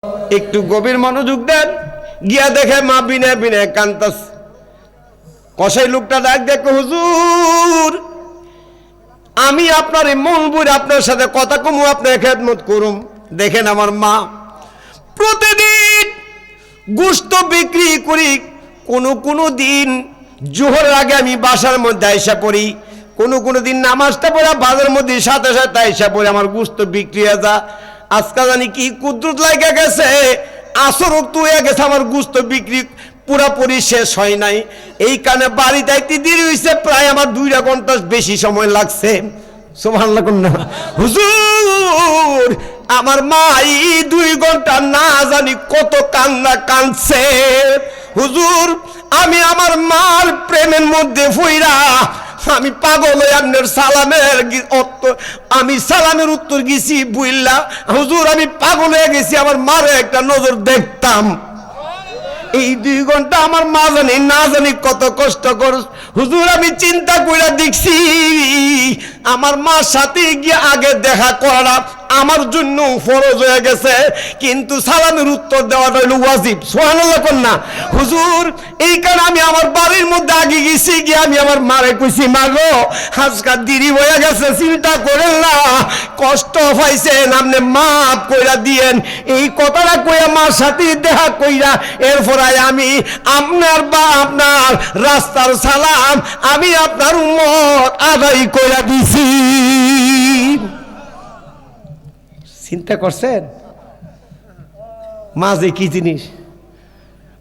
একটু গভীর মনোযোগ দেন। গিয়া দেখে মা বিনে বিনে কান্তাস। কসাই লোকটা ডাক দেখো, হুজুর আমি আপনার মন বুঝে আপনার সাথে কথা কমু, আপনার খেদমত করুম। দেখেন আমার মা প্রতিদিন গোশত বিক্রি করি, কোনো দিন জোহরের আগে আমি বাসার মধ্যে আইসা পড়ি, কোনো দিন নামাজটা পড়া বাজারের মধ্যে সাথে সাথে আইসা পড়ি, আমার গোশত বিক্রি হয়ে যা। আজকাল জানি কি কুদরত লাগা গেছে, আসর তো হয়ে গেছে, আমার গোশত বিক্রি পুরাপুরি শেষ হয় নাই। এই কারণে বাড়ি যাইতে দেরি হয়েছে, প্রায় আমার 2 ঘন্টা বেশি সময় লাগছে। সুবহানাল্লাহ না হুজুর, আমার মা এই 2 ঘন্টা না জানি কত কান্না কাঁদছে। হুজুর আমি আমার মার প্রেমের মধ্যে ফইরা আমি পাগল হয়ে আপনার আমি সালামের উত্তর গেছি বুইল্লা। হুজুর আমি পাগল হয়ে গেছি, আমার মারে একটা নজর দেখতাম। এই 2 ঘন্টা আমার মা জানি না জানি কত কষ্ট কর। হুজুর আমি চিন্তা করে দেখছি আমার মার সাথে গিয়ে আগে দেখা করাটা আমার জন্য ফরজ হয়ে গেছে, কিন্তু সালামের উত্তর দেওয়াটা হলো ওয়াজিব। সুবহানাল্লাহ না হুজুর, এই কারণে আমি আমার বাড়ির মধ্যে আগে গেছি, গিয়ে আমি আমার মারে কইছি, মা গো আজকাল দেরি হয়ে গেছে, চিন্তা করেন না, কষ্ট পাইছেন, আপনি মাফ কইরা দিয়েন। এই কথাটা কইয়া মার সাথে দেখা কইরা এরপর আমি আপনার বা আপনার রাস্তার সালাম আমি আপনার উম্মত আদায় কইরা দিছি। চিন্তা করছেন মা যে কি জিনিস?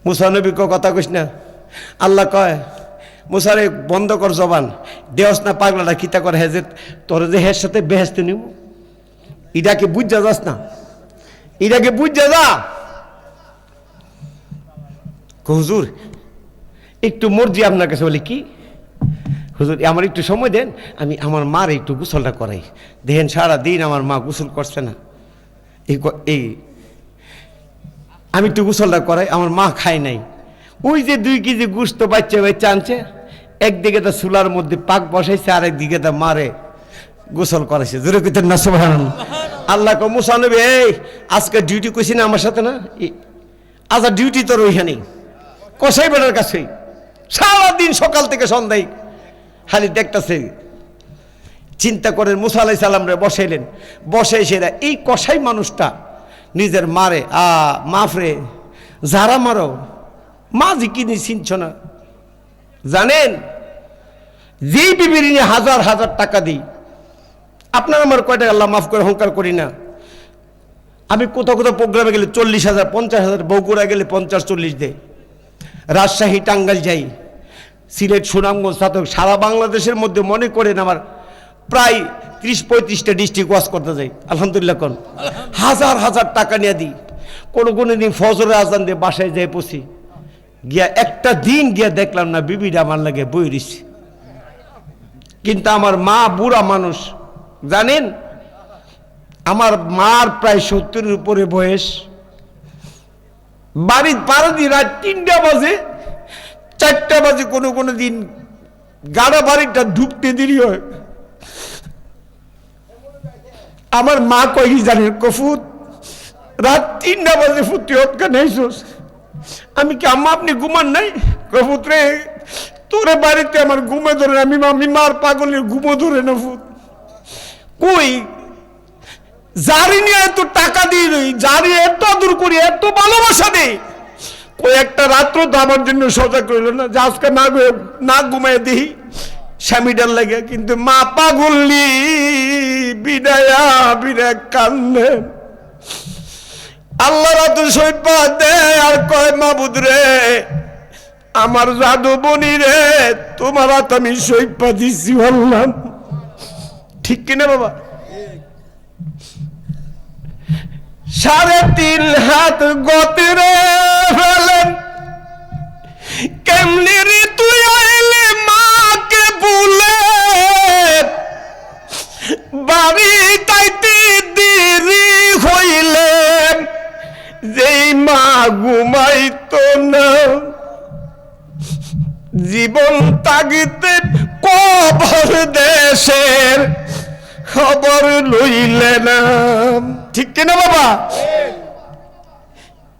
মুসা নবী কথা কইস না, আল্লাহ কয় মুসারে বন্ধ কর জবান, দেওস না পাগলাটা কিতা করে হেজে তোর যে হের সাথে বেহেস্তে নিব, এটাকে বুঝা যাস না, এটাকে বুঝা যা। হুজুর একটু মর্জি আপনার কাছে। বলি কি হুজুর আমার একটু সময় দেন, আমি আমার মার একটু গোসলটা করাই। দেখেন সারা দিন আমার মা গোসল করছে না, এই আমি একটু গোসলটা করাই, আমার মা খায় নাই। ওই যে 2 কেজি গোশত বাচ্চা বাচ্চা আনছে, একদিকে তো চুলার মধ্যে পাক বসাইছে, আর একদিকে তো মারে গোসল করাইছে। জোরে কইতেন না সুবহানাল্লাহ। আল্লাহ কো মুসা নবী এই আজকে ডিউটি কইছি না আমার সাথে না, আচ্ছা ডিউটি তোর ওইখানে কসাই বেটার কাছে সারাদিন সকাল থেকে সন্ধ্যায় খালি দেখতেছে। চিন্তা করেন মুসা আলাইহিস সালাম রে বসাইলেন, বসাই সেরা এই কসাই মানুষটা নিজের মারে মাফরে যারা মারো মা জি কিনি চিনছ না। জানেন যেই বিবির নিয়ে হাজার হাজার টাকা দিই, আপনার আমার কয়টা আল্লাহ মাফ করে অহংকার করি না। আমি কোথাও প্রোগ্রামে গেলে 40,000 50,000, বগুড়া গেলে 50-40 দেয়, রাজশাহী টাঙ্গাইল যাই, সিলেট সুনামগঞ্জ সাতক, সারা বাংলাদেশের মধ্যে মনে করেন আমার প্রায় 30-35টা ডিস্ট্রিক্ট ওয়াজ করতে যাই। আলহামদুলিল্লাহ কোন হাজার হাজার টাকা নিয়ে দিই। কোনো দিন ফজরের আজান দিয়ে বাসায় যাই পৌঁছি, গিয়া একটা দিন গিয়া দেখলাম না বিবিটা আমার লাগে বই দিচ্ছে। কিন্তু আমার মা বুড়া মানুষ, জানেন আমার মার প্রায় 70-এর উপরে বয়স। বাড়ির পাড়া দিয়ে রাত 3টা বাজে 4টা বাজে, কোনো দিন গাড়া বাড়িটা ঢুকতে দেরি হয়। আমার মা কই জানেন কফুত রাত 3টা বাজে ফুটি হটকা নেইছস। আমি কি আম্মা আপনি ঘুমান নাই? কফুত রে তোরে বাড়িতে আমার ঘুমে ধরে, আমি মার পাগলের ঘুমো ধরে না ফুট। কই জারি নিয়ে এত টাকা দিয়ে রই, জারি এত আদর করি, এত ভালোবাসা দেই, কয়েকটা রাত্র তো আমার জন্য সজাগ রইল না যে আজকে না ঘুমাই দিই স্বামীটার লাগে। কিন্তু মা পাগলি বিদায়া বিরে কান্দে, আল্লাহ রাত সইপা দে আর কয় মাবুদ রে আমার জাদু বনি রে তোমার হাত আমি সইপা দিছি বললাম। ঠিক কিনা বাবা? 3.5 হাত গতিরে ফেলেন, কেমনি রে তুই আইলে মাকে ভুলে, বাড়ি তাইতে দেরি হইলে যেই মা ঘুমাইতো না, জীবন তাগিতে কবর দেশের খবর লইলে না। ঠিক কিনা বাবা?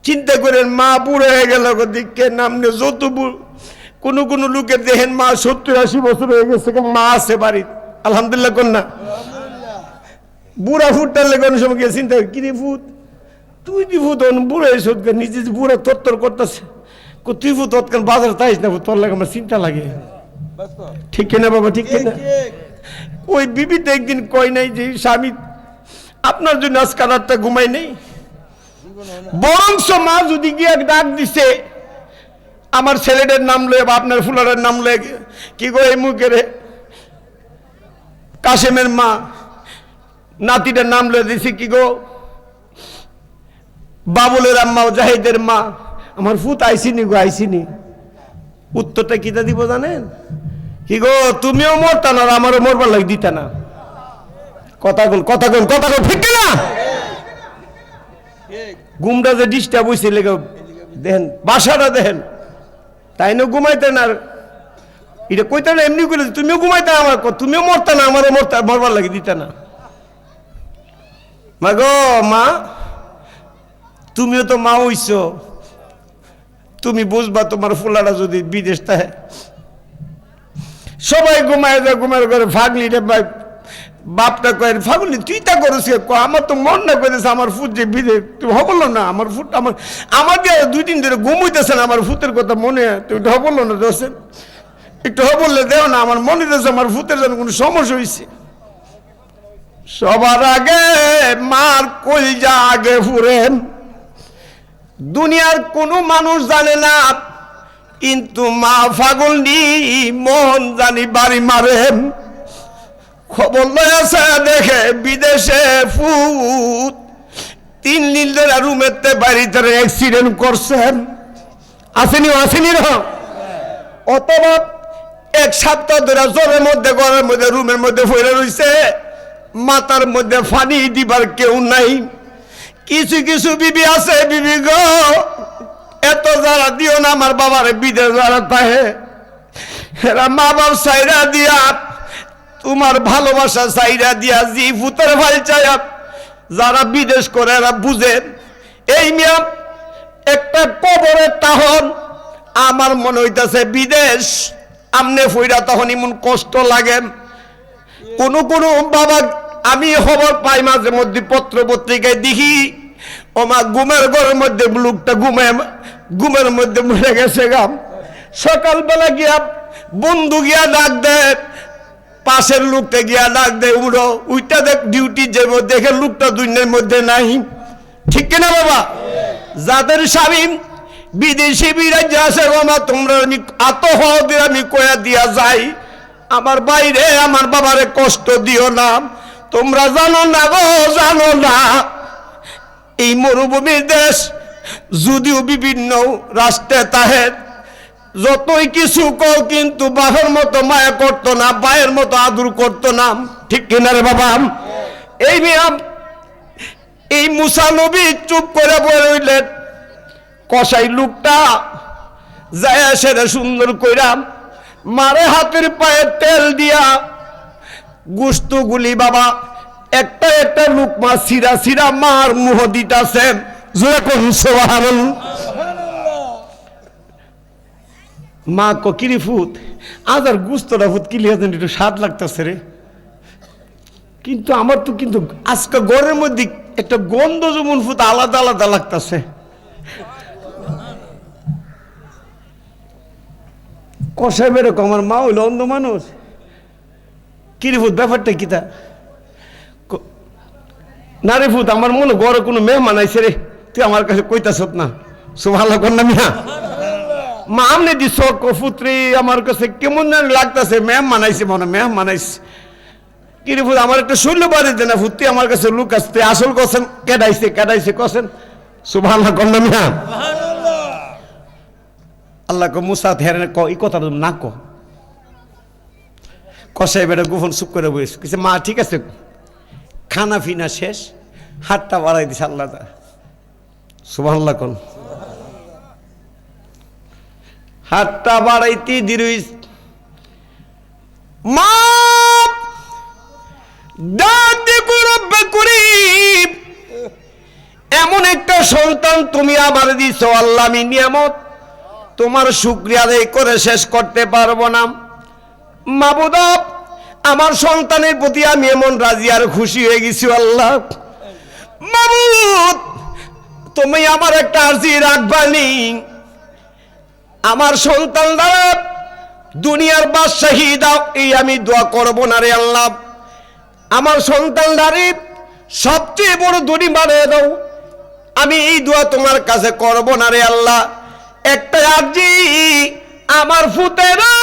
চিন্তা করেন মা বুড়ো হয়ে গেল দিকে নামনে যত কোন লোকের দেখেন মা 70-80 বছর হয়ে গেছে, মা আছে বাড়ি আলহামদুলিল্লাহ কন্যা বুড়া ফুটটার লেগে অনেক সময় গিয়ে চিন্তা করি কিরে ফুট তুই দি ফুট বুড়ো এসে নিজে বুড়া তত্তর করতেছে তুই ফুট তৎকাল বাজার তাইস না তোর লাগে আমার চিন্তা লাগে, ঠিক কিনা বাবা ঠিক কিনা? ওই বিবিতে একদিন কয় নাই যে স্বামী আপনার জন্য আজকাল রাতটা ঘুমাই নেই, বরংস মা যদি গিয়ে ডাক দিছে আমার ছেলেটার নাম লয়ে বা আপনার ফুলারের নাম লয়ে কি গো এই মুখের কাশেমের মা নাতিটার নাম লয়ে দিছি কি গো বাবুলের আম্মা জাহিদের মা আমার ফুত আইসিনি গো আইসিনি, উত্তরটা কিতা দিব জানেন কি গো তুমিও মরতা না আমারও মরবার লাগে দিতা না, কথা কল ঠিক না? ঘুমটা যে ডিস্টার্ব হয়েছে লেগে দেখেন বাসাটা দেখেন তাই না ঘুমাইতে না এটা কইতে না এমনি করে তুমিও ঘুমাইতে আমার তুমিও মরতা না আমারও মরবার লাগে দিতা না। মা গো মা তুমিও তো মা হইছ, তুমি বুঝবা তোমার ফুলারা যদি বিদেশ থাকে সবাই ঘুমায় যায় ঘুমায় করে ফাগলি রে বাপটা কয় ফাগলি তুই তা করছ আমার তো মন না করেছে আমার ফুট যে বিদে তুমি হবল না আমার ফুট আমার যে 2 দিন ধরে ঘুম হইতেছে না আমার ফুটের কথা মনে তুমি হবল না দোষেন একটু হবললে দেও না আমার মনে হইতেছে আমার ফুটের যেন কোনো সমস্যা হয়েছে। সবার আগে মার কলজা আগে ফুরেন, দুনিয়ার কোনো মানুষ জানে না কিন্তু মা ফাগলনি মন জানি বাড়ি মারেন। খবর লয়েছে দেখে বিদেশে ফুট 3 দিন ধরে রুমেতে বাড়িতে অ্যাক্সিডেন্ট করছেন, আসেনি অথবা 1 সপ্তাহ ধরে জ্বরের মধ্যে ঘরের মধ্যে রুমের মধ্যে ফেরে রয়েছে, মাথার মধ্যে ফানি দিবার কেউ নাই। কিছু বিবি আছে বিবি গো এত যারা দিও না আমার বাবার বিদেশ যারা তাহে এরা মা বাপ সাইরা দিয়া তোমার ভালোবাসা সাইরা দিয়া জি ফুতের ভাই চাই যারা বিদেশ করে এরা বুঝে। এই মিয়া একটা কবরের তাহন আমার মনে হইতেছে বিদেশ আমনে ফইরা তখন এমন কষ্ট লাগে। কোন বাবা আমি খবর পাই মাঝে মধ্যে পত্র পত্রিকায় দেখি ও মা ঘুমের ঘরের মধ্যে লোকটা ঘুমের মধ্যে মরে গেছে গাম। সকালবেলা গিয়া বন্ধু গিয়া ডাক দেয়, পাশের লোকটা গিয়া ডাক দেয় উড়ো উইটা দেখ ডিউটি যাবো দেখে লোকটা দুনিয়ার মধ্যে নাই, ঠিক কিনা বাবা? যাদের স্বামী বিদেশি বিরাজ আছে বাবা তোমরা আত্মহদের আমি কয়া দিয়া যাই আমার বাইরে আমার বাবারে কষ্ট দিও না। তোমরা জানো না গো জানো না এই মরুভূমির দেশ যদিও বিভিন্ন রাষ্ট্রে তাহে যতই কিছু কও কিন্তু বাপের মতো মায়া করতো না, ভাইয়ের মতো আদর করতো না, ঠিক কিনা রে বাবা? এই মিয়াম এই মুসা নবী চুপ করে বলে রইলেন। কসাই লোকটা যায় সেটা সুন্দর কইরাম মারে হাতের পায়ে তেল দিয়া গুস্তগুলি বাবা একটা লুকমা সিরা মার মুহ দিতাছে। মা কিরি ফুত আজ আর গুস্তরা ফুত কিলিয়া একটু স্বাদ লাগতেছে রে, কিন্তু আমার তো কিন্তু আজকে ঘরের মধ্যে একটা গন্ধ যেমন ফুত আলাদা লাগতেছে। কষাই বেরোক আমার মা হইল অন্ধ মানুষ, কিরি ফুত ব্যাপারটা কিতা না রে ফুত আমার মনে ঘরে কোনো মেহমান আইছে রে, তুই আমার কাছে কইতাছ না সুবহানাল্লাহ কন্যা মিয়া মা আমনে দিস ফুত্রি আমার কাছে কেমন লাগতেছে মেহমান আইছে মনে মেহমান আইছে। কিরে ফুত আমার একটা শৈল্য বাড়ি দে না ফুত্তি আমার কাছে লুক আসতে আসল কছেন কেডাইছে কছেন সুবহানাল্লাহ কন্যা মিয়া আল্লাহ কো মুসা হেরে ক এই কথা না কষাই বেটা গোপন চুপ করে বসে কিছু মা ঠিক আছে খানা ফিনা শেষ হাতটা বাড়াই দিছে আল্লাহ সুবহানাল্লাহ কোন হাতটা বাড়াইতে দিরুই মা দাদি রব্বে করিম এমন একটা সন্তান তুমি আমার দিছো আল্লাহ, আমি নিয়ামত তোমার শুকরিয়া আদায় করে শেষ করতে পারবো না। মাবুদ, আমার সন্তানের প্রতি আমি এমন রাজি আর খুশি হয়ে গেছি আল্লাহ। মাবুদ, তুমি আমার একটা আরজি রাখবানি, আমার সন্তানরা দুনিয়ার বাদশাহী দাও, এই আমি দোয়া করবো না রে আল্লাহ। আমার সন্তানদারে সবচেয়ে বড় ধনী বানিয়ে দাও, আমি এই দোয়া তোমার কাছে করবো না রে আল্লাহ। একটা আরজি, আমার ফুতেরা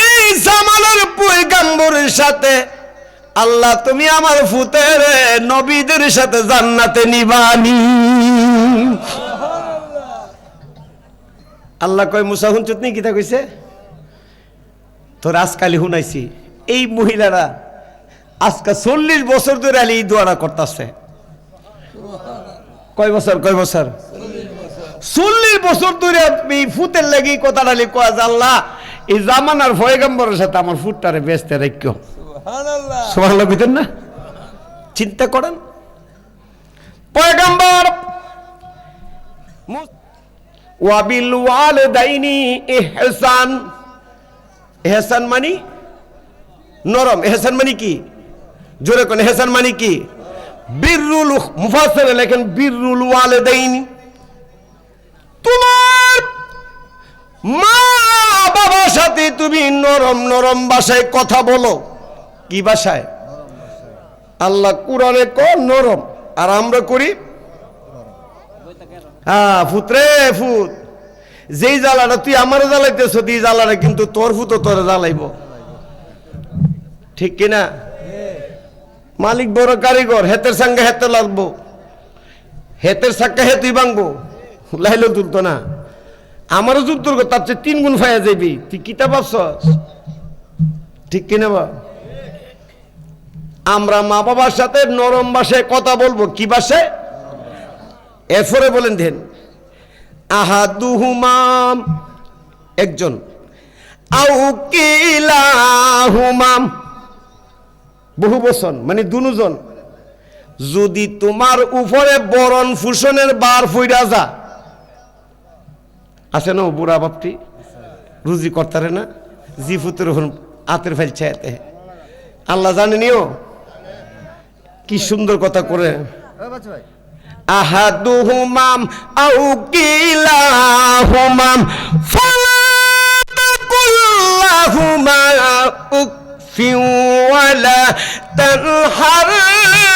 এই জামানার পয়গম্বরের সাথে আল্লাহ তুমি আমার ফুতের নবীদের সাথে জান্নাতে নিবানি। আল্লাহ কয় মুসা হুনচুত নি কিতা কইছে, তোর আজকালি শুনাইছি এই মহিলারা আজকে 40 বছর ধরে এই দোয়াটা করতেছে। কয় বছর 40 বছর ধরে এই ফুতের লাগি কথাটা লিখা আছে আল্লাহ এই জামানার পয়গম্বরের সাথে আমার ফুটটারে বেচতে রাখিও। সুবহানাল্লাহ কইতেন না? চিন্তা করেন, পয়গম্বর ওয়াবিল ওয়ালিদাইনি ইহসান, ইহসান মানে নরম, ইহসান মানে কি জোরে কোন, ইহসান মানে কি বিররুল, মুফাসসিরে লেখেন বিররুল ওয়ালিদাইনি, তোমার মা বাবার সাথে তুমি নরম নরম ভাষায় কথা বলো। কি ভাষায়? আল্লাহ কোরআনে কো নরম, আর আমরা করি ফুতরে ফুত। যেই জ্বালাটা তুই আমার জ্বালাইতেছ, তুই জ্বালাটা কিন্তু তোর ফুতো তোর জ্বালাইব, ঠিক কিনা? মালিক বড় কারিগর, হেতের সঙ্গে হেতে লাগবো, হেতের সাক্কা হেতুই ভাঙবো, লাইলেও তুলতো না। আমারও যুদ্ধ তার চেয়ে 3 গুণ ফাইয়া যাবি, তুই কিতা ভাবছস, ঠিক কিনা? বা আমরা মা বাবার সাথে নরম ভাষায় কথা বলবো। কি ভাষায়? এরপরে বলেন দেন আহাদুহুমাম, একজন, আও কিলাহুমাম, বহু বচন মানে দুজন। যদি তোমার উপরে বরণ ফুসনের বার ফইরা যা, আছে না বুড়া বাপটি রুজি করতারে না, জি ফুতের হাতের ফাইল চাইতে, আল্লাহ জানেনিও কি সুন্দর কথা করে। আহাদুহুমাম আও কিলাহুমাম ফালা তাকুল্লাহুমা উফিন ওয়ালা তানহারহুমা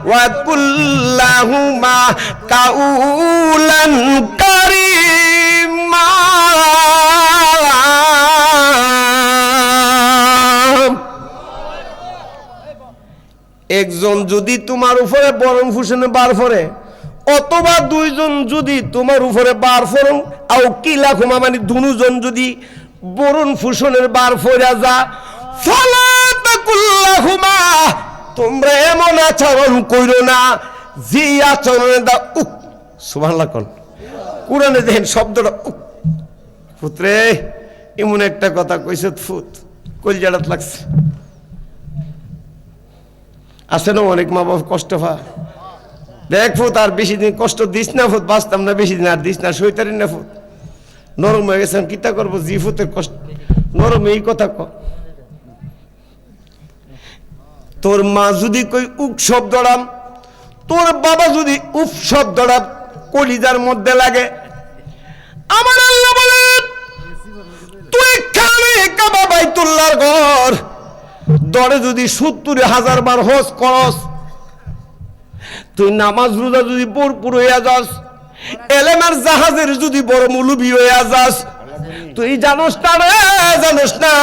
ওয়া কুল্লাহুমা কাউলান কারীমা। একজন যদি তোমার উপরে বরণ ফুসনে বার ফরে, অথবা 2 জন যদি তোমার উপরে বার ফরন, আও কিলাহুমা মানে দুজন যদি বরণ ফুসনের বার ফরা যা, ফালা তাকুল্লাহুমা, তোমরা এমন আচরণ কইরো না যে আচরণে দা সুবহানাল্লাহ কোন কোরআনে দেখেন শব্দটা পুত্রে এমন একটা কথা কইছে ফুত কলজাড়াত লাগছে। আছে না অনেক মা বাবা কষ্ট পায়, দেখ ফুত আর বেশি দিন কষ্ট দিস না ফুত, বাঁচতাম না বেশি দিন, আর দিস না সইতারি না ফুত, নরম হয়ে গেছে কিতা করবো, জি ফুতের কষ্ট নরম, এই কথা ক। তোর মা যদি কই উপ শব্দরাম, তোর বাবা যদি উপ শব্দরাম কলিজার মধ্যে লাগে, আমার আল্লাহ বলেন তুই খালি কাবা বাইতুল্লাহর ঘর দরে যদি 70,000 বার হজ করস, তুই নামাজ রোজা যদি ভরপুর হইয়া যাস, এলেমার জাহাজের যদি বড় মুলুবি হইয়া যাস, তুই জানোস না রে, জানোস না,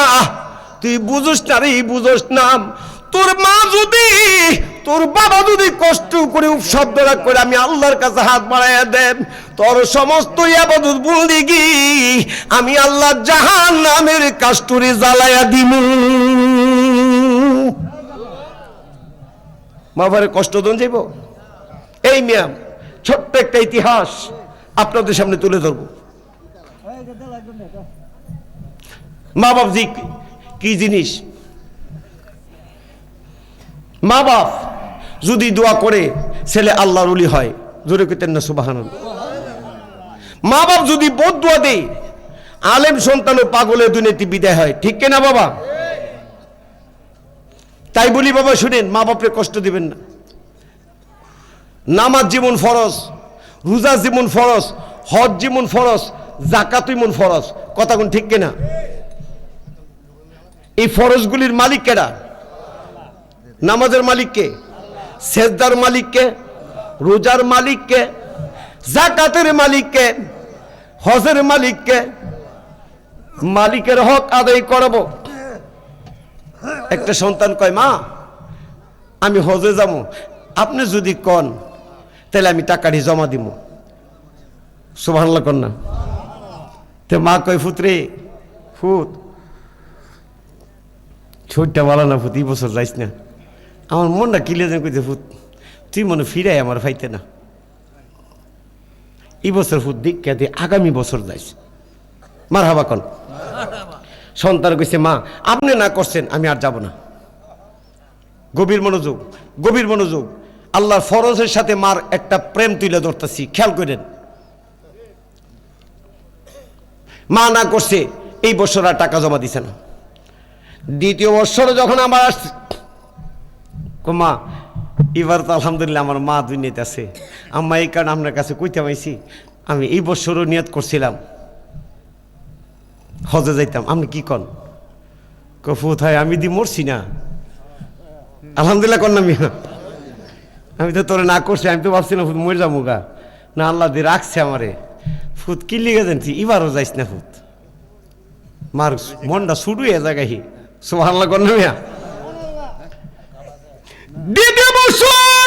তুই বুঝোস না রে, বুঝোস না। তোর মা যদি তোর বাবা যদি কষ্ট করে শব্দটা করে আমি আল্লাহর কাছে হাত বাড়াইয়া দেন, তোর সমস্ত ইবাদত বন্দেগী আমি আল্লাহ জাহান্নামের কাস্তুরি জ্বালাইয়া দিমু। মা বাবারে কষ্ট দন যাইব। এই মিয়াম ছোট্ট একটা ইতিহাস আপনাদের সামনে তুলে ধরব। মা বাপ জি কি জিনিস, মা বাপ যদি দোয়া করে ছেলে আল্লাহর ওলি হয়। জোরে কইতেন না সুবহানাল্লাহ। মা বাপ যদি বদদুয়া দেয় আলেম সন্তানও পাগলের দুনিয়াতে বিদায় হয়, ঠিক কিনা বাবা? তাই বলি বাবা শুনেন, মা বাপরে কষ্ট দিবেন না। নামাজ যেমন ফরজ, রোজা যেমন ফরজ, হজ যেমন ফরজ, যাকাত যেমন ফরজ, কথা কোন ঠিক কিনা? এই ফরজগুলির মালিক কেডা? নামাজের মালিক কে? সেজদার মালিক কে? রোজার মালিক কে? যাকাতের মালিক কে? হজের মালিক কে? মালিকের হক আদায় করব। একটা সন্তান কয়, মা আমি হজে যাব, আপনি যদি কন তাহলে আমি টাকাটি জমা দিব। সুবহানাল্লাহ কন না? তো মা কয়, ফুতরে ফুত ছোটটা বলা না, ফুত এই বছর যাইস না। আমার মনটা কিলে যেন কইতে, ফুত তুই মনে ফিরাই আমার ফাইতে না, এই বছর ফুত দীক্ষা দিয়ে আগামী বছর যাইস। মারহাবা কন। সন্তান কইছে, মা আপনি না করছেন আমি আর যাব না। গভীর মনোযোগ, গভীর মনোযোগ। আল্লাহর ফরজের সাথে মার একটা প্রেম তুলে ধরতেছি, খেয়াল করেন। মা না করছে, এই বছর আর টাকা জমা দিছে না। দ্বিতীয় বছর যখন আমার আসছে, মা এবার তো আলহামদুলিল্লাহ আমার মা দুনিয়াতে আছে, আম্মা এই কারণে আপনার কাছে কইতে পাইছি, আমি এই বছরও নিয়ত করছিলাম হজে যাইতাম, আপনি কি কন? কফুত হয় আমি দি মরছি না, আলহামদুলিল্লাহ কন না মিয়া। আমি তো তোরে না করছি, আমি তো ভাবছিলাম ফুত মরে যাবো গা, না আল্লাহ দিয়ে রাখছে আমারে। ফুত কি লিগে জানছি, এবারও যাইস না ফুত। মার মনটা শুরু হয়ে জায়গায়। সুবহানাল্লাহ কন না মিয়া। দ্বিতীয় বছর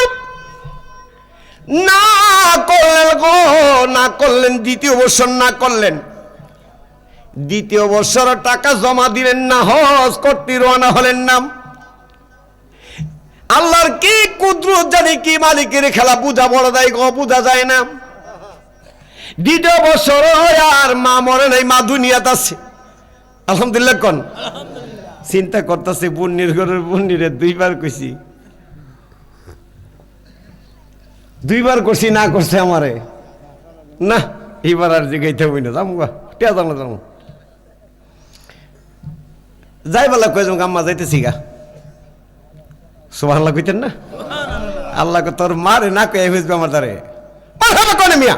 না করলেন গো, না করলেন, দ্বিতীয় বছর না করলেন। দ্বিতীয় বছর টাকা জমা দিলেন না, হজ করতে রওনা হলেন না। আল্লাহর কি কুদরত জানি, কি মালিকের খেলা, বুঝা বড় দেয় গো, বুঝা যায় না। দ্বিতীয় বছর আর মা মরে নাই, মা দুনিয়াতে আছে, আলহামদুলিল্লাহ কন। চিন্তা করতেছে, বুন্নির ঘরের বুন্নিরে দুইবার কইছি, দুইবার করছি, না করছে আমারে, না এইবার আর জিগাইতে হইনি, যাবো গা, টিয়া যাবো যাবো যাই বলা কয়ে যাবো, আম্মা যাইতেছি গা। সুবহানাল্লাহ কইতেন না? আল্লাহকে তোর মারে না কয়ে বুঝবে আমার দ্বারে কনে মিয়া,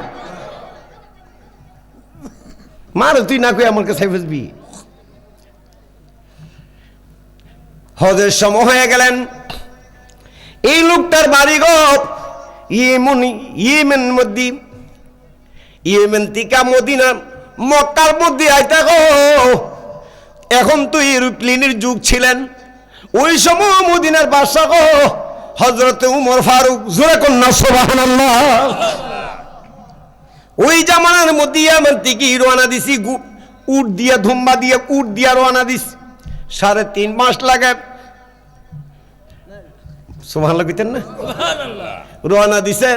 মারে তুই না কয়ে আমার কাছে বুঝবি। হজের সময় হয়ে গেলেন। এই লোকটার বাড়ি গো ইয়েমেন মধ্যে, ইয়েমেন থেকে মদিনা মক্কার মধ্যে আইতা গো। এখন তো এরোপ্লেনের যুগ ছিলেন, ওই সময় মদিনার বাদশা গো হযরতে উমর ফারুক, জোরে কন্যা সুবহানাল্লাহ। ওই জামানার মধ্যে ইয়েমেন থেকে রওনা দিছি, উট দিয়া ধুম্বা দিয়ে উট দিয়া রওনা দিছি, 3.5 মাস লাগে। সুবহানাল্লাহ কইতেন না? রওনা দিছে।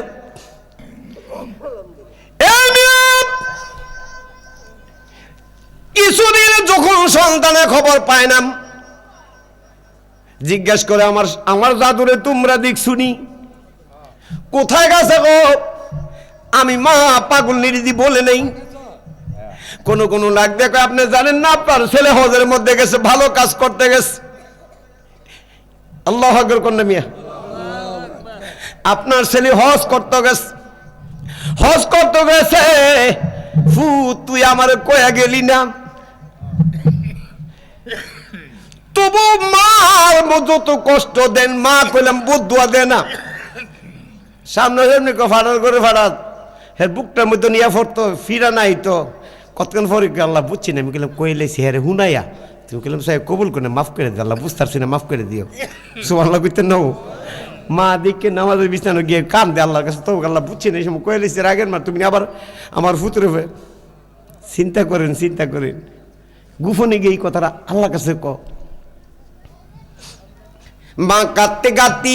কিছুদিন যখন সন্তানের খবর পায় না, জিজ্ঞেস করে আমার জাদুরে তোমরা দিক শুনি কোথায় গেছে গো? আমি মা পাগল নিরিদি বলে নেই। কোন কোন লাগ দেখো, আপনি জানেন না আপনার ছেলে হজের মধ্যে গেছে, ভালো কাজ করতে গেছে। আল্লাহু আকবার কোন মিয়া, আপনার ছেলে হজ করতে গেছে, হজ করতে গেছে। তুই আমার কয়া গেলি না, তবু মার যত কষ্ট দেন, মা কইলাম বদুয়া দে না। সামনে এমনি ফাটার করে ফাটাত, হ্যাঁ বুকটার মধ্যে নিয়ে পড়তো, ফিরা নাই তো কতক্ষণ পরে আল্লাহ বুঝছি না। আমি গেলাম কইলেছি হ্যাঁ রে হুনাইয়া, তুমি গেলাম সাহেব কবুল করে মাফ করে দিও, আল্লাহ বুঝতে পারছি না, মাফ করে দিও। সুবহানাল্লাহ কইতেন না? মা দিকে নামাজের বিছানো গিয়ে কান দে আল্লাহর কাছে, তো আল্লাহ বুঝছি না এই সময় কইলেছি রাগের মা, তুমি আবার আমার ফুতুরে হয়ে চিন্তা করেন, চিন্তা করেন, গুফনে গিয়ে এই কথাটা আল্লাহর কাছে ক। মা কাঁদতে কাঁদতে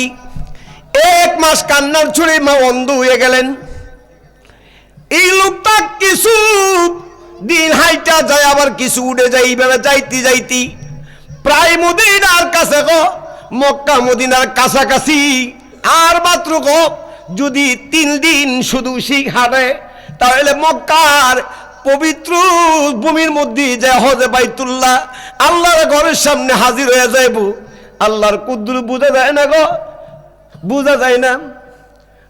1 মাস কান্নার ছুড়ে মা অন্ধ হয়ে গেলেন। এই লোকটা কিছু দিন হাইটা যায়, আবার কিছু উড়ে যায়, এইভাবে যাইতে যাইতে প্রায় মদিনার কাছে গো, মক্কা মদিনার কাছাকাছি আর মাত্র গো যদি 3 দিন শুধু সেই হাঁটে তাহলে মক্কার পবিত্র ভূমির মধ্যে যে হজে বাইতুল্লাহ আল্লাহর ঘরের সামনে হাজির হয়ে যাইব। আল্লাহর কুদরত বোঝা যায় না গো, বোঝা যায় না।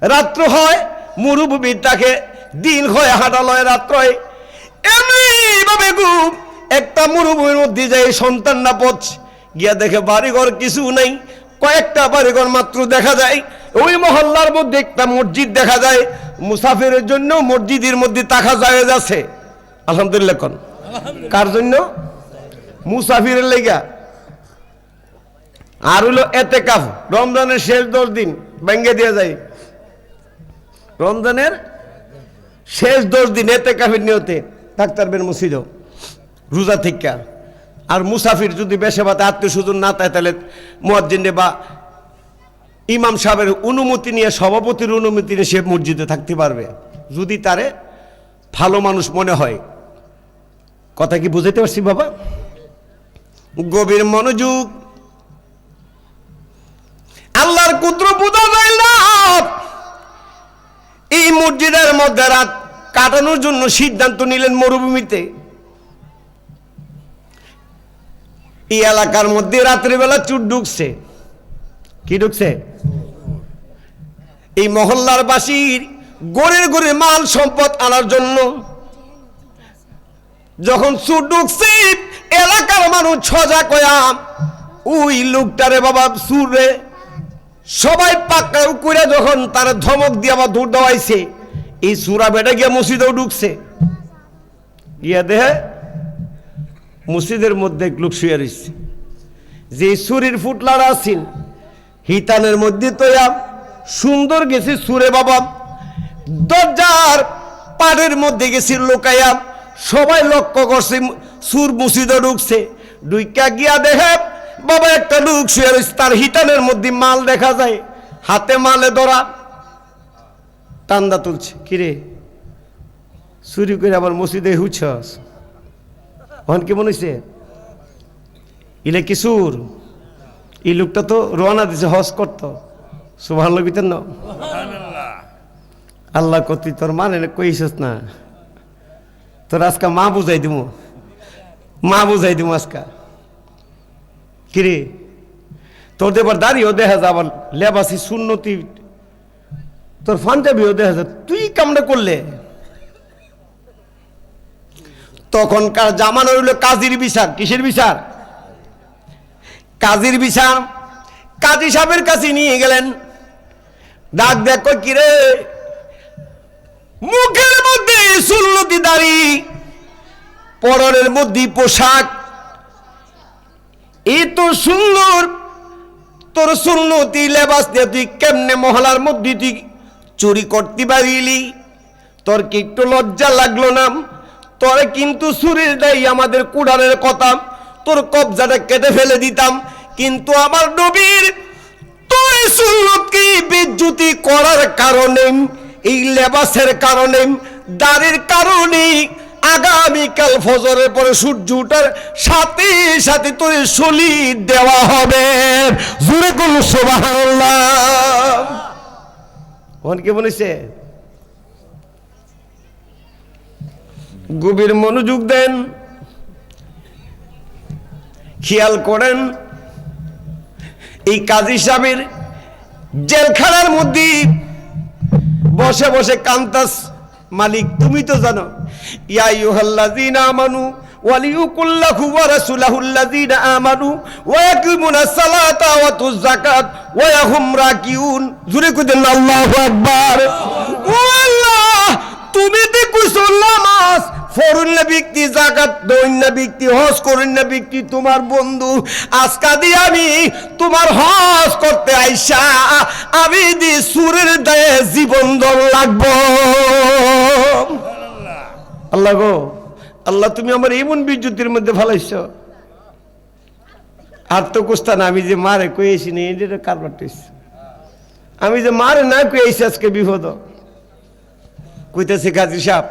রাত্র হয় মরুভূমির তাকে, দিন হয় হাঁটালয়, রাত্র হয় এমনি ভাবে ঘুম। একটা মরুভূমির মধ্যে যায় সন্তান না পথ গিয়া দেখে বাড়িঘর কিছু নেই, কয়েকটা বাড়িঘর মাত্র দেখা যায়। ওই মহল্লার মধ্যে একটা মসজিদ দেখা যায়, মুসাফিরের জন্য মসজিদের মধ্যে তাকা যায় আছে। আলহামদুলিল্লাহ কোন কার জন্য? মুসাফিরের লেগা। আর হলো এতেকাফ, রমজানের শেষ 10 দিন ভেঙে দিয়ে যায়। রমজানের শেষ 10 দিন এতেকাফের নিয়তে ডাক্তার বেন মুসিদ রোজা থেকে। আর মুসাফির যদি বেশে বাতে আত্মীয় স্বজন না থাকে তাহলে মুয়াজ্জিনে বা ইমাম সাহেবের অনুমতি নিয়ে, সভাপতির অনুমতি নিয়ে সে মসজিদে থাকতে পারবে, যদি তারে ভালো মানুষ মনে হয়। কথা কি বুঝাইতে পারছি বাবা? গভীর মনোযোগ। আল্লাহর কুদরত বোঝা যায় না। এই মসজিদের মধ্যে রাত কাটানোর জন্য সিদ্ধান্ত নিলেন মরুভূমিতে। এই এলাকার মধ্যে রাত্রিবেলা চুর ঢুকছে। কি ঢুকছে? এই মহল্লার বাসীর গড়ে গড়ে মাল সম্পদ আনার জন্য যখন চুর ঢুকছে, এলাকার মানুষ সজাগ হইয়া ওই লোকটারে বাবা চুরে সবাই পাক্কা করে যখন তার ধমক দিয়ে আবার দৌড় দেওয়াইছে, এই চুরা বেটা গিয়া মসজিদেও ঢুকছে। গিয়া দেহে মসজিদের মধ্যে লোক শুয়ে রয়েছে। যে সুরির ফুটলার আছেন হিতানের মধ্যে তো সুন্দর গেছে সুরে বাবা, দরজার পাড়ের মধ্যে গেছে লোকাইয়া। সবাই লক্ষ্য করছে সুর মসজিদে ঢুকছে। ঢুকা গিয়া দেখে বাবা একটা লোক শুয়ে রয়েছে, তার হিতানের মধ্যে মাল দেখা যায়, হাতে মালে ধরা, টান্দা তুলছে। কিরে চুরি করে আবার মসজিদে হুছস? ওখান কি মনে হয়েছে ইলে কিশোর? এই লোকটা তো রওনা দিছে হজ করতো। সুবহানাল্লাহ বিতেন না? আল্লাহ কতি তোর মানে কইছস না, তোর আজকা মা বুঝাই দিব, মা বুঝাই দিব আজকা। কিরে তোর এবার দাঁড়িয়েও দেখা যায়, আবার লেবাসি সুন্নতি, তোর পাঞ্জাবিও দেখা যায়, তুই কামড়ে করলে। তখনকার জামানা হইল কাজীর বিচার। কিসের বিচার? কাজীর বিচার। কাজী সাহেবের কাছে নিয়ে গেলেন। ডাক দেখো কিরে, মুখের মধ্যে সুন্নতি দাড়ি, পরনের মধ্যে পোশাক, এই তো সুন্দর তোর সুন্নতি লেবাস দিয়ে তুই কেমনে মহলার মধ্যে তুই চুরি করতে পারিলি? তোর কি একটু লজ্জা লাগলো না? তোরে কিন্তু চুরির দেয় আমাদের কুড়ালের কথা, তোর কবজাটা কেটে ফেলে দিতাম। কিন্তু আমার নবীর তোর সুন্নতকে বেজ্জতি করার কারণে, এই লেবাসের কারণে, দাড়ির কারণে আগামীকাল ফজরের পরে সূর্য ওঠার সাথে সাথে তোর সলি দেওয়া হবে। জোরে কোন সুবহানাল্লাহ। ওখান কে বলেছে? গভীর মনোযোগ দেন, খেয়াল করেন। এই কাজী সাহেবের জেলখানার মধ্যে বসে বসে কান্তাস। মালিক তুমি তো জানো, ইয়া আইয়ুহাল্লাযীনা আমানু ওয়ালিয়ুকুল্লাহু ওয়া রাসূলুহুল্লাযীনা আমানু ওয়া ইয়াকিমুনাস সালাতা ওয়া তুজ যাকাত ওয়া ইয়াহুম রাকিউন। জোরে কইতেন আল্লাহু আকবার। ও আল্লাহ, তুমি তো কইছো নামাজ ফরুন না ব্যক্তি, যাকাত দেন না ব্যক্তি, হজ করেন না ব্যক্তি তোমার বন্ধু। আজকা দিয়ে আমি তোমার হজ করতে আইসা আমি দি সুরের দায়ে জীবন দল লাগবো। আল্লাহ গো, আল্লাহ তুমি আমার এমন বিদ্যুতের মধ্যে ফেলাইছ। আর তো কুস্তা না, আমি যে মারে কয়েছি না এটা কারবার, আমি যে মারে না কয়েছি আজকে বিপদ। কইতেছে কাজী সাহেব,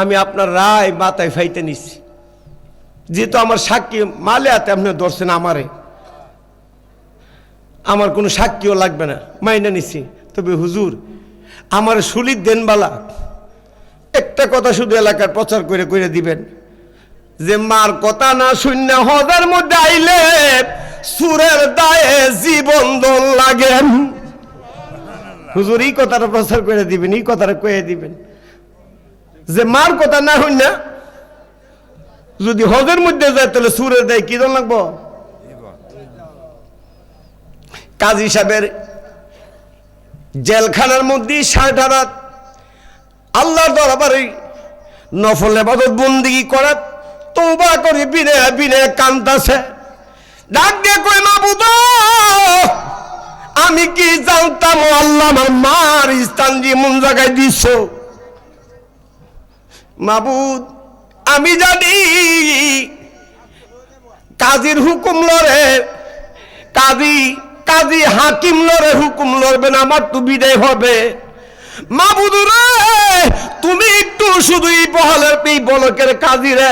আমি আপনার রায় মাথায় ফাইতে নিছি, যেহেতু আমার সাক্ষী মালে হাতে আপনি ধরছেন আমারে, আমার কোনো সাক্ষীও লাগবে না, মাইনা নিছি। তবে হুজুর আমার শুলির দেন বালা একটা কথা শুধু এলাকার প্রচার করে করে দিবেন যে মার কথা না শূন্য হজার মধ্যে আইলে সুরের দায়ে জীবন দোল লাগে। হুজুর এই কথাটা প্রচার করে দিবেন, এই কথাটা কয়ে দিবেন যে মার কথা না হই না যদি হজের মধ্যে যায় তাহলে সুরের দায়ে কি দোল লাগবো। কাজী সাহেবের জেলখানার মধ্যে 60 রাত আল্লাহর দরবারে নফল ইবাদত বন্দেগী করা তওবা করে বিনে বিনে কান্দাছে, ডাক দিয়ে কই মাবুদ আমি কি জানতাম আল্লাহ আমার মার স্থান দিয়ে মন জায়গায় দিছ। মাবুদ আমি জানি কাজীর হুকুম লড়ে, কাজী হাকিম লড়ে হুকুম লড়বে না, আমার তো বিদায় হবে। মাবুদ রে তুমি একটু শুধু এই বহলের এই বলকের কাজীরে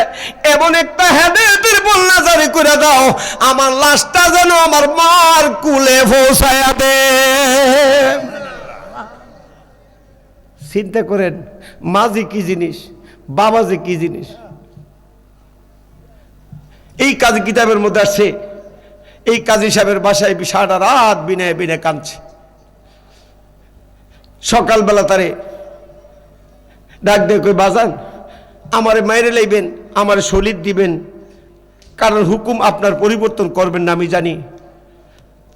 এমন একটা হেদায়েতের বন্যা জারি করে দাও আমার লাশটা যেন আমার মার কুলে পৌঁছায়া দে। চিন্তা করেন মা যে কি জিনিস, বাবা যে কি জিনিস। এই কাজী কিতাবের মধ্যে আসছে এই কাজী সাহেবের বাসায় 60 রাত বিনে বিনে কাঁদছে। সকালবেলা তারে ডাক দিয়ে কই বাজান আমারে মাইরে লইবেন, আমারে শহীদ দিবেন, কারণ হুকুম আপনার পরিবর্তন করবেন না আমি জানি।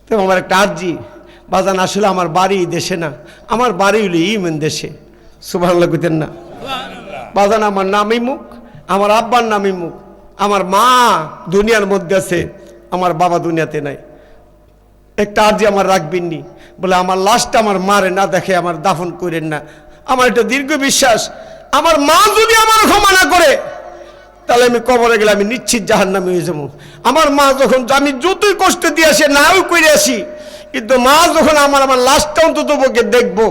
তো আমার একটা আর্জি বাজান আসলে আমার বাড়ি দেশে না, আমার বাড়ি হইল ইমেন দেশে। সুবহানাল্লাহ কইতেন না বাজান, আমার নামই মুখ, আমার আব্বার নামই মুখ, আমার মা দুনিয়ার মধ্যে আছে, আমার বাবা দুনিয়াতে নাই। একটা আর্জি আমার রাখবেন নি, বলে আমার লাশটা আমার মারে না দেখে আমার দাফন করেন না। আমার একটা দীর্ঘ বিশ্বাস আমার মা যদি আমার ক্ষমা না করে তাহলে আমি কবরে গেলে আমি নিশ্চিত জাহান্নামী হয়ে যাবো। আমার মা যখন আমি যতই কষ্ট দিয়ে আসি নাও করে আসি, কিন্তু মা যখন আমার লাশটা অন্তত পক্ষে দেখবো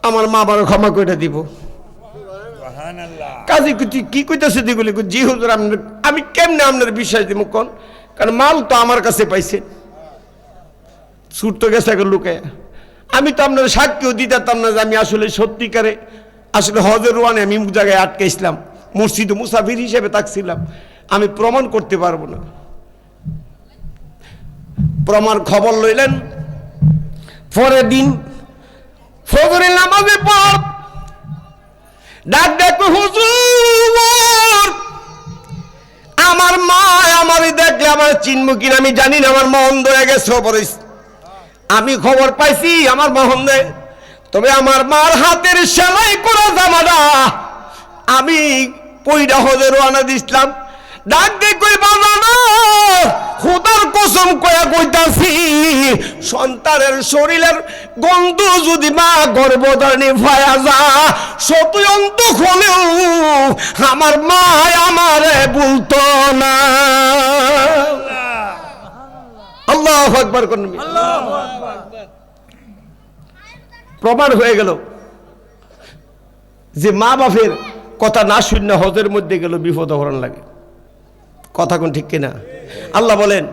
আমার মা আমার ক্ষমা করে দিব। কাজী কি কইতেছে দিগুলি? জি হুজুর আমি কেমনে আপনার বিশ্বাস দিব কোন, কারণ মাল তো আমার কাছে পাইছে, ছুট তো গেছে লুকে। আমি তো আপনার সাক্ষীও দিতাম না যে আমি আসলে সত্যিকারে আসলে হজের রোয়ানে আমি জায়গায় আটকাইছিলাম, মসজিদে মুসাফির হিসেবে থাকছিলাম, আমি প্রমাণ করতে পারবো না। প্রমাণ খবর লইলেন পরের দিন ফজরের নামাজে পর ডাক দেখো হুজুর আমার মা আমারই দেখলে আমার চিনব কিনা আমি জানি না, আমার মন ধরে গেছে। আমি খবর পাইছি আমার মহন দেয়, তবে আমার মার হাতের সেলাই করা জামাটা আমি পয়ডা হজে রওনা দিছিলাম। ডাক দিয়ে কই বাজানো খোদার কসম কয়া কইতাছি সন্তানের শরীরের গন্ধ যদি মা গর্ভধারণী ভায়া যা সতই অন্ত হলেও আমার মা আমারে বলতো না। আল্লাহু আকবার কোন প্রমাণ হয়ে গেল যে মা বাপের কথা না শুনে হজের মধ্যে গেল বিপদ হরণ লাগে। কথা কোন ঠিক কিনা? আল্লাহ বলেন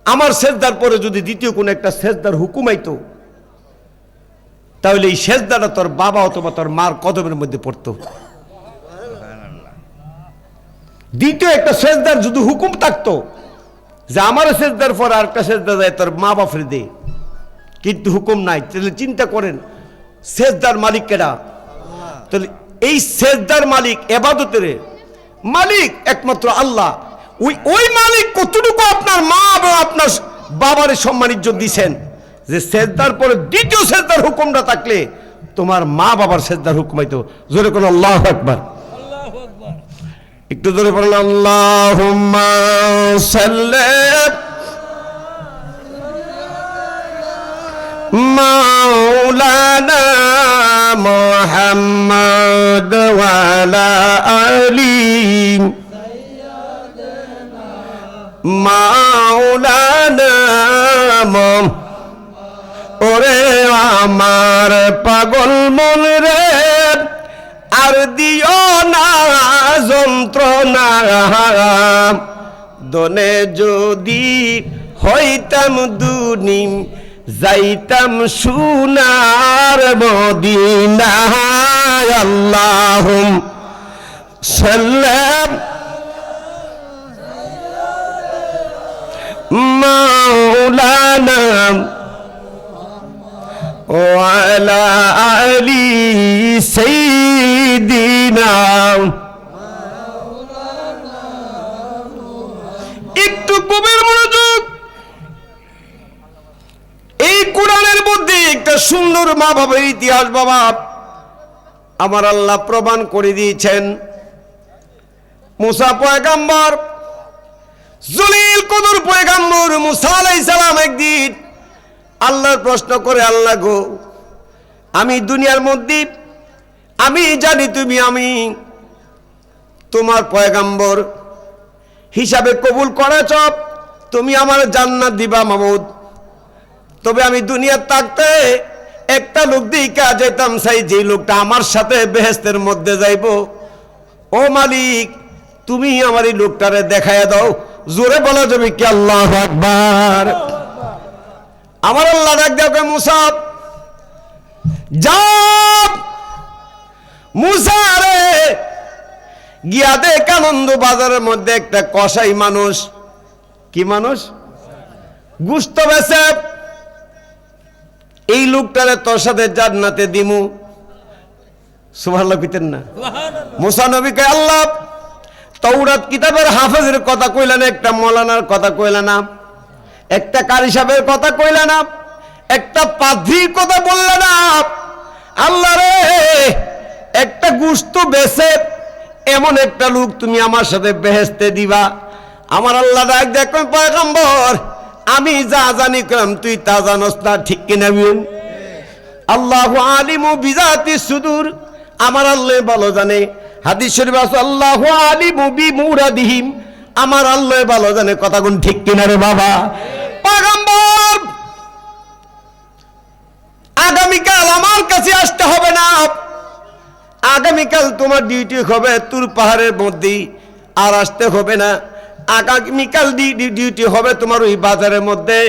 আমার সেজদার পরে যদি দ্বিতীয় কোন একটা সেজদার হুকুম আইতো তাহলে এই সেজদাটা তোর বাবা অথবা তোর মার কদমের মধ্যে পড়তো। দ্বিতীয় একটা সেজদার যদি হুকুম থাকতো যে আমার সেজদার পর আর একটা সেজদা যায় তোর মা বাপের দে, কিন্তু হুকুম নাই। তাহলে চিন্তা করেন সেজদার মালিক কেডা? তাহলে এই সেজদার মালিক ইবাদতের মালিক একমাত্র আল্লাহ। ওই মালিক কতটুকু আপনার মা এবং আপনার বাবার সম্মান ইজ্জত দিয়েছেন যে সেজদার পরে দ্বিতীয় সেজদার হুকুমটা থাকলে তোমার মা বাবার সেজদার হুকুম হইতো। জোরে কোন আল্লাহু আকবার, একটু জোরে বলেন আল্লাহুম্মা সাল্লি মাওলানা মুহাম্মদ ওয়া আলা আলি মাওলানা ওরে আমার পাগল মন রে আর দিও না যন্ত্রণা দনে যদি হইতাম দুনিম যাইতাম সোনার মদিনায় আল্লাহুম্মা সাল্লাম মাওলানা ওয়া আলা আলি সাইয়্যিদিনা। একটু গভীর মনোযোগ। এই কোরআনের মধ্যে একটা সুন্দর মা বাবার ইতিহাস বাবা আমার আল্লাহ প্রমাণ করে দিয়েছেন। মুসা পয়গম্বর, জলিল কদর পয়গম্বর মুসা আলাইহিস সালাম একদিন আল্লাহর প্রশ্ন করে, আল্লাহ গো, আমি দুনিয়ার মধ্যে আমি জানি তুমি আমি তোমার পয়গম্বর হিসাবে কবুল করেছ, তুমি আমার জান্নাত দিবা মামুদ। তবে আমি দুনিয়ার থাকতে একটা লোক দিকে যেতাম চাই, যে লোকটা আমার সাথে বেহেশতের মধ্যে যাইব। ও মালিক, তুমি আমার এই লোকটারে দেখাইয়া দাও। জোরে বলা যাবে কি আল্লাহু আকবার। আমার আল্লাহ ডাক দেখে, মুসা যাও, মুসা রে গিয়া দেখ আনন্দ বাজারের মধ্যে একটা কসাই মানুষ, কি মানুষ, গুস্ত বেচে, এই লোকটারে তোর সাথে জান্নাতে দিমু। সুবহানাল্লাহ কইতেন না? মুসা নবীকে আল্লাহ তাওরাত কিতাবের হাফেজের কথা কইলেন, একটা মৌলানার কথা কইলেন না, একটা কারি সাহেবের কথা কইলেন না, একটা পাদ্রীর কথা বললেন না। আল্লাহ রে, একটা গুস্ত বেচে এমন একটা লোক তুমি আমার সাথে বেহেশতে দিবা। আমার আল্লাহ ডাক দেখো, পয়গম্বর আমি যা জানি কইলাম তুই তা জানোস না, ঠিক কিনা বলেন? আল্লাহু আলিমু বিজাতি সুদূর, আমার আল্লাহ ভালো জানে। হাদিস শরীফ আছে আল্লাহু আলিমু বিমুরাদিহিম, আমার আল্লাহ ভালো জানে। কথা কোন ঠিক কিনা রে বাবা? পয়গম্বর আগামীকাল আমার কাছে আসতে হবে না, আগামীকাল তোমার ডিউটি হবে তুর পাহাড়ের মধ্যে, আর আসতে হবে না। আগামীকাল ডিউটি হবে তোমার ওই বাজারের মধ্যে,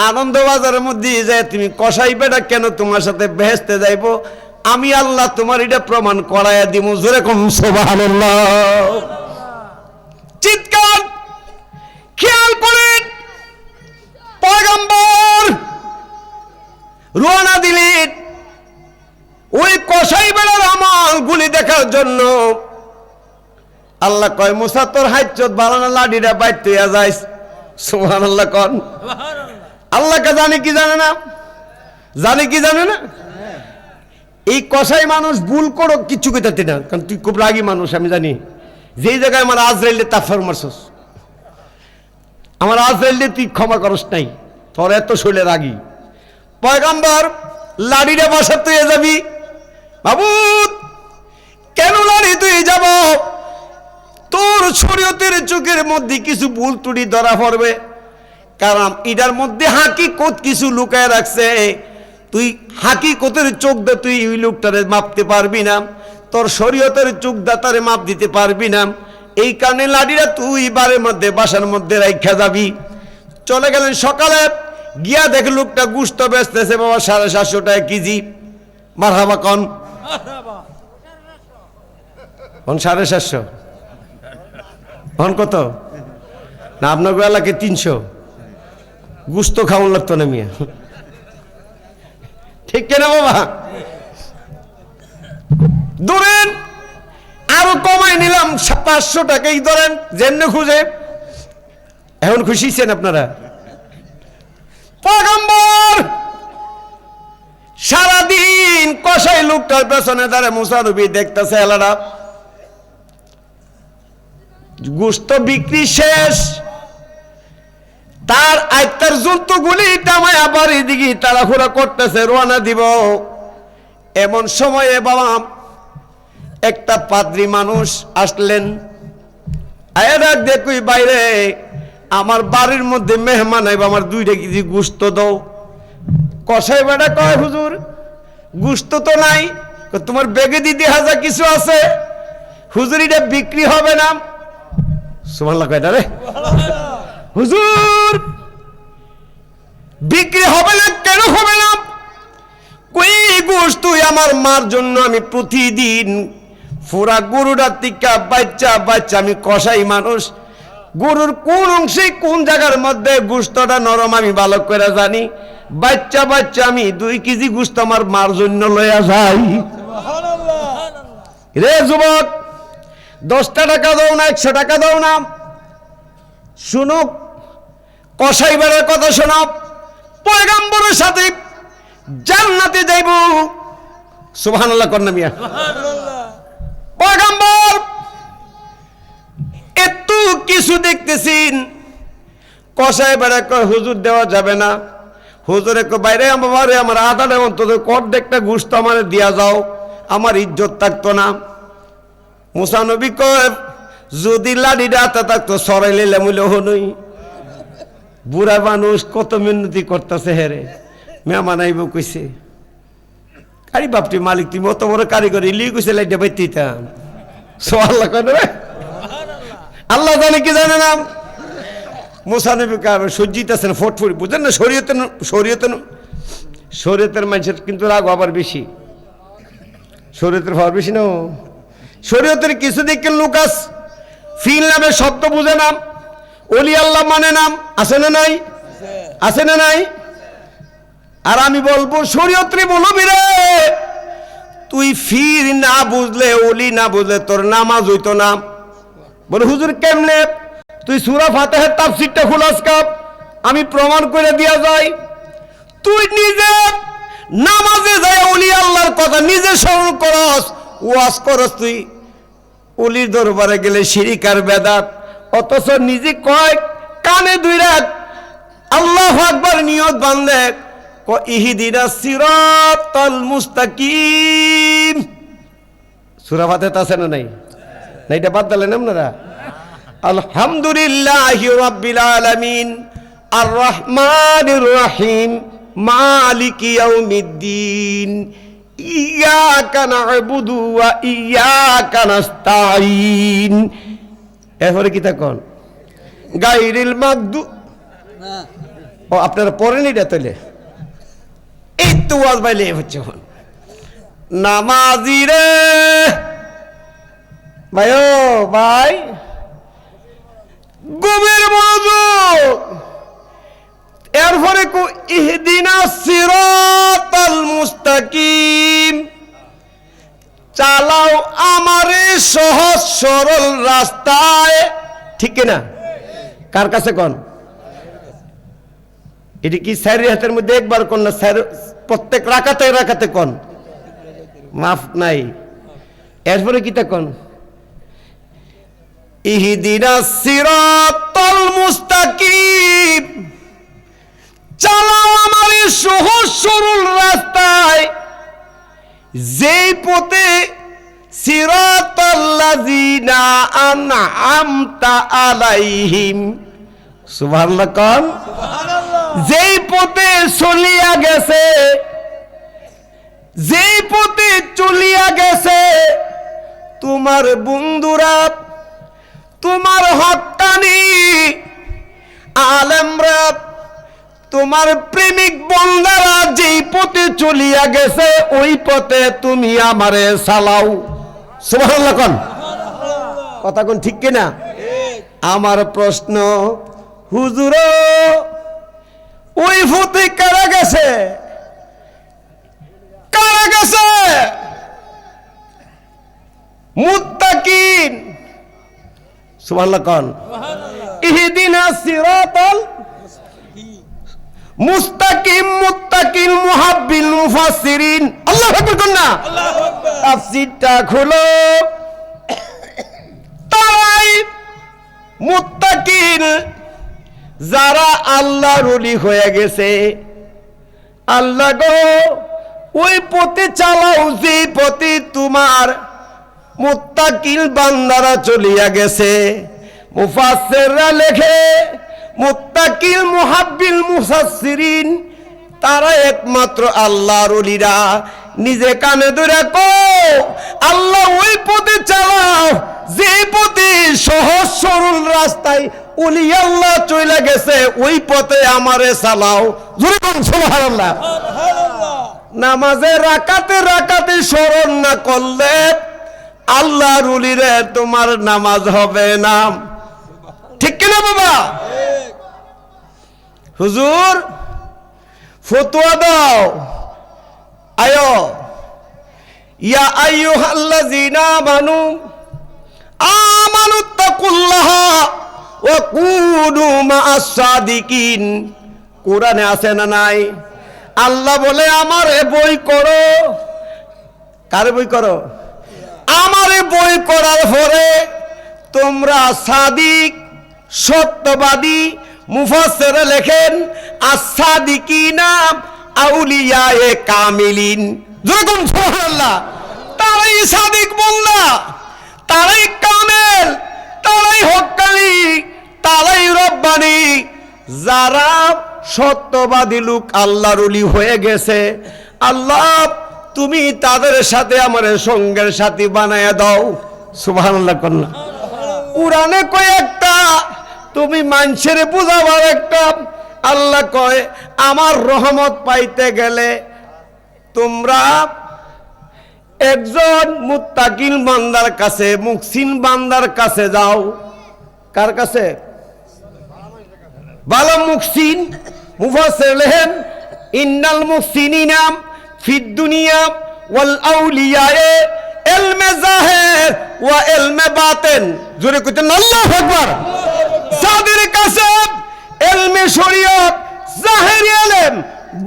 আনন্দ বাজারের মধ্যে যায় তুমি কসাই বেটা কেন তোমার সাথে বেহেশতে যাইব, আমি আল্লাহ তোমার এটা প্রমাণ করাইয়া দিব। জোরে কোন সুবহানাল্লাহ। চিৎকার খেয়াল করেন, পয়গম্বর রওনা দিলেন ওই কসাই বেড়ার আমল গুলি দেখার জন্য। আল্লাহ কয়, মুসা তোর হাইচত বালানা লাডিটা বাইতে যাইস। সুবহানাল্লাহ কোন। আল্লাহকে জানে কি জানে না, জানে কি জানে না। এই কসাই মানুষ ভুল করো কিচ্ছু কইতে না, কারণ তুই খুব রাগী মানুষ আমি জানি। যেই জায়গায় আমার আজরাইলে তাফার মারছস, আমার আজরাইলে তুই ক্ষমা করস নাই, তোর এত শৈলে রাগী। পয়গম্বর লাড়িটা বাসা তুই যাবি, বাবু কেন লাড়ি তুই যাব? তোর শরীয়তের চোখের মধ্যে কিছু ভুল ত্রুটি ধরা পড়বে, কারণ এটার মধ্যে হাকিকত কিছু লুকায় রাখছে। তুই হাকিকতের চোখ দা তুই ওই লোকটারে মাপতে পারবি না, তোর শরীয়তের চোখ দা তারে মাপ দিতে পারবি না। এই কারণে লাড়িটা তুই বারের মধ্যে বাসার মধ্যে রাইখা যাবি। চলে গেলেন, সকালে গিয়া দেখে লোকটা গুস্ত বেচতেছে বাবা 750 টাকা কেজি। মারহাবা কন, কোন 750? কোন কত না? আপনার এলাকায় 300। গুস্ত খাওয়ান লাগতো না মিয়া, ঠিক কেনা বাবা? ধরেন আরো কমাই নিলাম 500 টাকাই ধরেন, যেমনি খুঁজে। এখন খুশি ছেন আপনারা? পয়গম্বর সারাদিন কসাই লোকটার পেছনে দাঁড়ে মুসা নবী দেখতেছে, এলাটা গোস্ত বিক্রি শেষ, তার আইতার জন্তুগুলি টামায়া বাড়ি দিকে তাড়াহুড়া করতেছে, রওনা দিব। এমন সময়ে বাবা একটা পাদ্রী মানুষ আসলেন, আয়া দেখুই বাইরে আমার বাড়ির মধ্যে মেহমান আইব, আমার 2 কেজি গোস্ত দাও। কসাই বেটা কয়, হুজুর গোস্ত তো নাই, তোমার বেগে দিতে হাজার কিছু আছে। হুজুর এটা বিক্রি হবে না। সুবহানাল্লাহ কয়টা রে হুজুর, বিক্রি হবে না, কেন হবে না? কই গোশ তুই আমার মার জন্য আমি প্রতিদিন পুরা গরুটার টিকা বাচ্চা বাচ্চা, আমি কষাই মানুষ, গরুর কোন অংশে কোন জায়গার মধ্যে গোশতটা নরম আমি ভালো করে জানি। বাচ্চা বাচ্চা আমি 2 কেজি গোশত আমার মার জন্য লইয়া যাই। রে যুবক, 10 টাকা দাও না 100 টাকা দাও না, শুনো কসাইবারের কথা শোনো, পয়গম্বরের সাথে জান্নাতে যাইব। সুবহানাল্লাহ কন্যা মিয়া, পয়গম্বর এত কিছু দেখতেছেন, কসাইবারে কয় হুজুর দেওয়া যাবে না। হুজুরে কয় বাইরে আমারে আমার আদারে অন্তত অর্ধেকটা গোশত আমার দিয়া যাও, আমার ইজ্জত থাকতো না। মুসা নবী কয় যদি লাঠিটা হাতে থাকতো সরাইলে লেমুলে হনই। বুড়া মানুষ কত মিনতি করতেছে, হেরে মেহমান আইব কইছে, আরে বাপটি মালিক তুমি অত বড় কারিগর ইলি কইছে লাইটা বাইতাম। সুবহানাল্লাহ কয় না, আল্লাহ জানে কি জানে না। মুসা নবী সজ্জিতেছেন ফটফটি, বুঝেন না? শরীয়তের মানুষের কিন্তু রাগ আবার বেশি, শরীয়তের ভাব বেশি না। শরীয়তের কিছু দিকে লুকাস ফিল নামের শব্দ বুঝে নাম, ওলি আল্লাহ মানে নাম, আছে না নাই? আছে না নাই? আর আমি বলবো শরীয়তরে বলবি রে, তুই ফির না বুঝলে, ওলি না বুঝলে তোর নামাজ হইতো না। বলে হুজুর কেমনে? তুই সূরা ফাতিহার তাফসীরটা খুলাস কাপ, আমি প্রমাণ করে দিয়া যাই। তুই নিজে নামাজে যায় ওলি আল্লাহর কথা নিজে স্মরণ করস, ওয়াজ করস, তুই ওলির দরবারে গেলে শিরিক আর বেদাত, অথচ নিজে কয় কানে 2 রাত আল্লাহু আকবার নিয়ত বান্দে ইহদিনাস সিরাতাল মুস্তাকিম। সূরা ফাতিহা আছে না নাই? না এটা বাদ দিলেন আপনারা? আলহামদুলিল্লাহি রাব্বিল আলামিন আর রহমানির রহিম মালিকি ইয়াউমিদ্দিন ইয়াকা না'বুদু ওয়া ইয়াকা নাস্তাঈন। এরপরে কি তা কোন গায়রিল মাগদুব, ও আপনারা পড়েন এটা তাইলে এই তো ওয়াজ বাইলে হচ্ছে নামাজি রে ভাই, ও ভাই গভীর মনোযোগ। এরপরে কো ইহদিনাস সিরাতাল মুস্তাকিম, চালাও আমারে সহজ সরল রাস্তায়, ঠিক না? কার কাছে কোন? এটি কি চারি হাতের মধ্যে একবার কোন না প্রত্যেক রাকাতে রাকাতে কোন? মাফ নাই। এরপরে কি তা কোন ইহদিনাস সিরাতাল মুস্তাকিম, চালাও আমারে সহজ সরল রাস্তায়, যেই পথে সিরাতাল্লাযিনা আনআমতা আলাইহিম। সুবহানাল্লাহ কোন? যেই পথে চলিয়া গেছে, যেই পথে চলিয়া গেছে তোমার বন্ধুরা, তোমার হক্কানি আলেমরা, তোমার প্রেমিক বন্দারা যেই পথে চলিয়া গেছে ওই পথে তুমি আমারে চালাও। সুবহানাল্লাহ কোন? কথা কোন ঠিক কিনা? আমার প্রশ্ন, হুজুর ওই পথে কারা গেছে? কারা গেছে? মুত্তাকিন। সুবহানাল্লাহ কোন? ইহদিনাস সিরাতাল মুস্তাকিম, মুত্তাকিন মুহাব্বিল মুফাসসিরিন। আল্লাহু আকবার কোন না? আল্লাহু আকবার। তাফসীরটা খুলো, তারাই মুত্তাকিন যারা আল্লাহর ওলি হয়ে গেছে। আল্লাহ গো ওই পথে চালাও যে পথে তোমার মুত্তাকিন বান্দারা চলিয়া গেছে। মুফাসসিররা লেখে মুত্তাকিল মুহাব্বিল মুফাসসিরিন, তারা একমাত্র আল্লাহর ওলিরা। নিজে কানে ধরে কো আল্লাহ ওই পথে চালাও যে পথে সহজ সরল রাস্তায় ওলি আল্লাহ চলে গেছে, ওই পথে আমারে চালাও। জোরে বলুন সুবহানাল্লাহ। নামাজে রাকাতে রাকাতে স্মরণ না করলে আল্লাহর ওলিরে তোমার নামাজ হবে না। ঠিক কিনা বাবা? হুজুর ফতোয়া দাও, আয়ো। ইয়া আইয়ুহাল্লাযীনা আমানুত্তাকুল্লাহ ওয়া কুনু মা'আস সাদিকিন। কোরআনে আছে না নাই? আল্লাহ বলে আমারে বই করো। কারে বই করো? আমারে বই করার পরে তোমরা সাদিক, সত্যবাদী। মুফাসসিরে লেখেন আস-সাদিকিনা আউলিয়ায়ে কামিলিন। যেরকম সুবহানাল্লাহ, তারাই সাদিক বান্দা, তারাই কামেল, তারাই হক্কানি, তারাই রব্বানি। যারা সত্যবাদী লোক আল্লাহর ওলি হয়ে গেছে, আল্লাহ তুমি তাদের সাথে আমার সঙ্গের সাথী বানায়া দাও। সুবহানাল্লাহ কন্যা। কুরআনে কয় একটা, তুমি মানুষের বুঝাবার একটা। আল্লাহ কয় আমার রহমত পাইতে গেলে তোমরা একজন মুত্তাকিন বান্দার কাছে, মুহসিন বান্দার কাছে যাও। কার কাছে? ভালো মুহসিন। মুফাসসির লেখেন ইন্নাল মুহসিনিনা ফিদ দুনিয়া ওয়াল আউলিয়ায়ে ইলমে যাহির ওয়া ইলমে বাতিন। জোরে কইতেন আল্লাহু আকবার। যাদের কাছে ইলমে শরীয়ত, যাহিরি ইলম,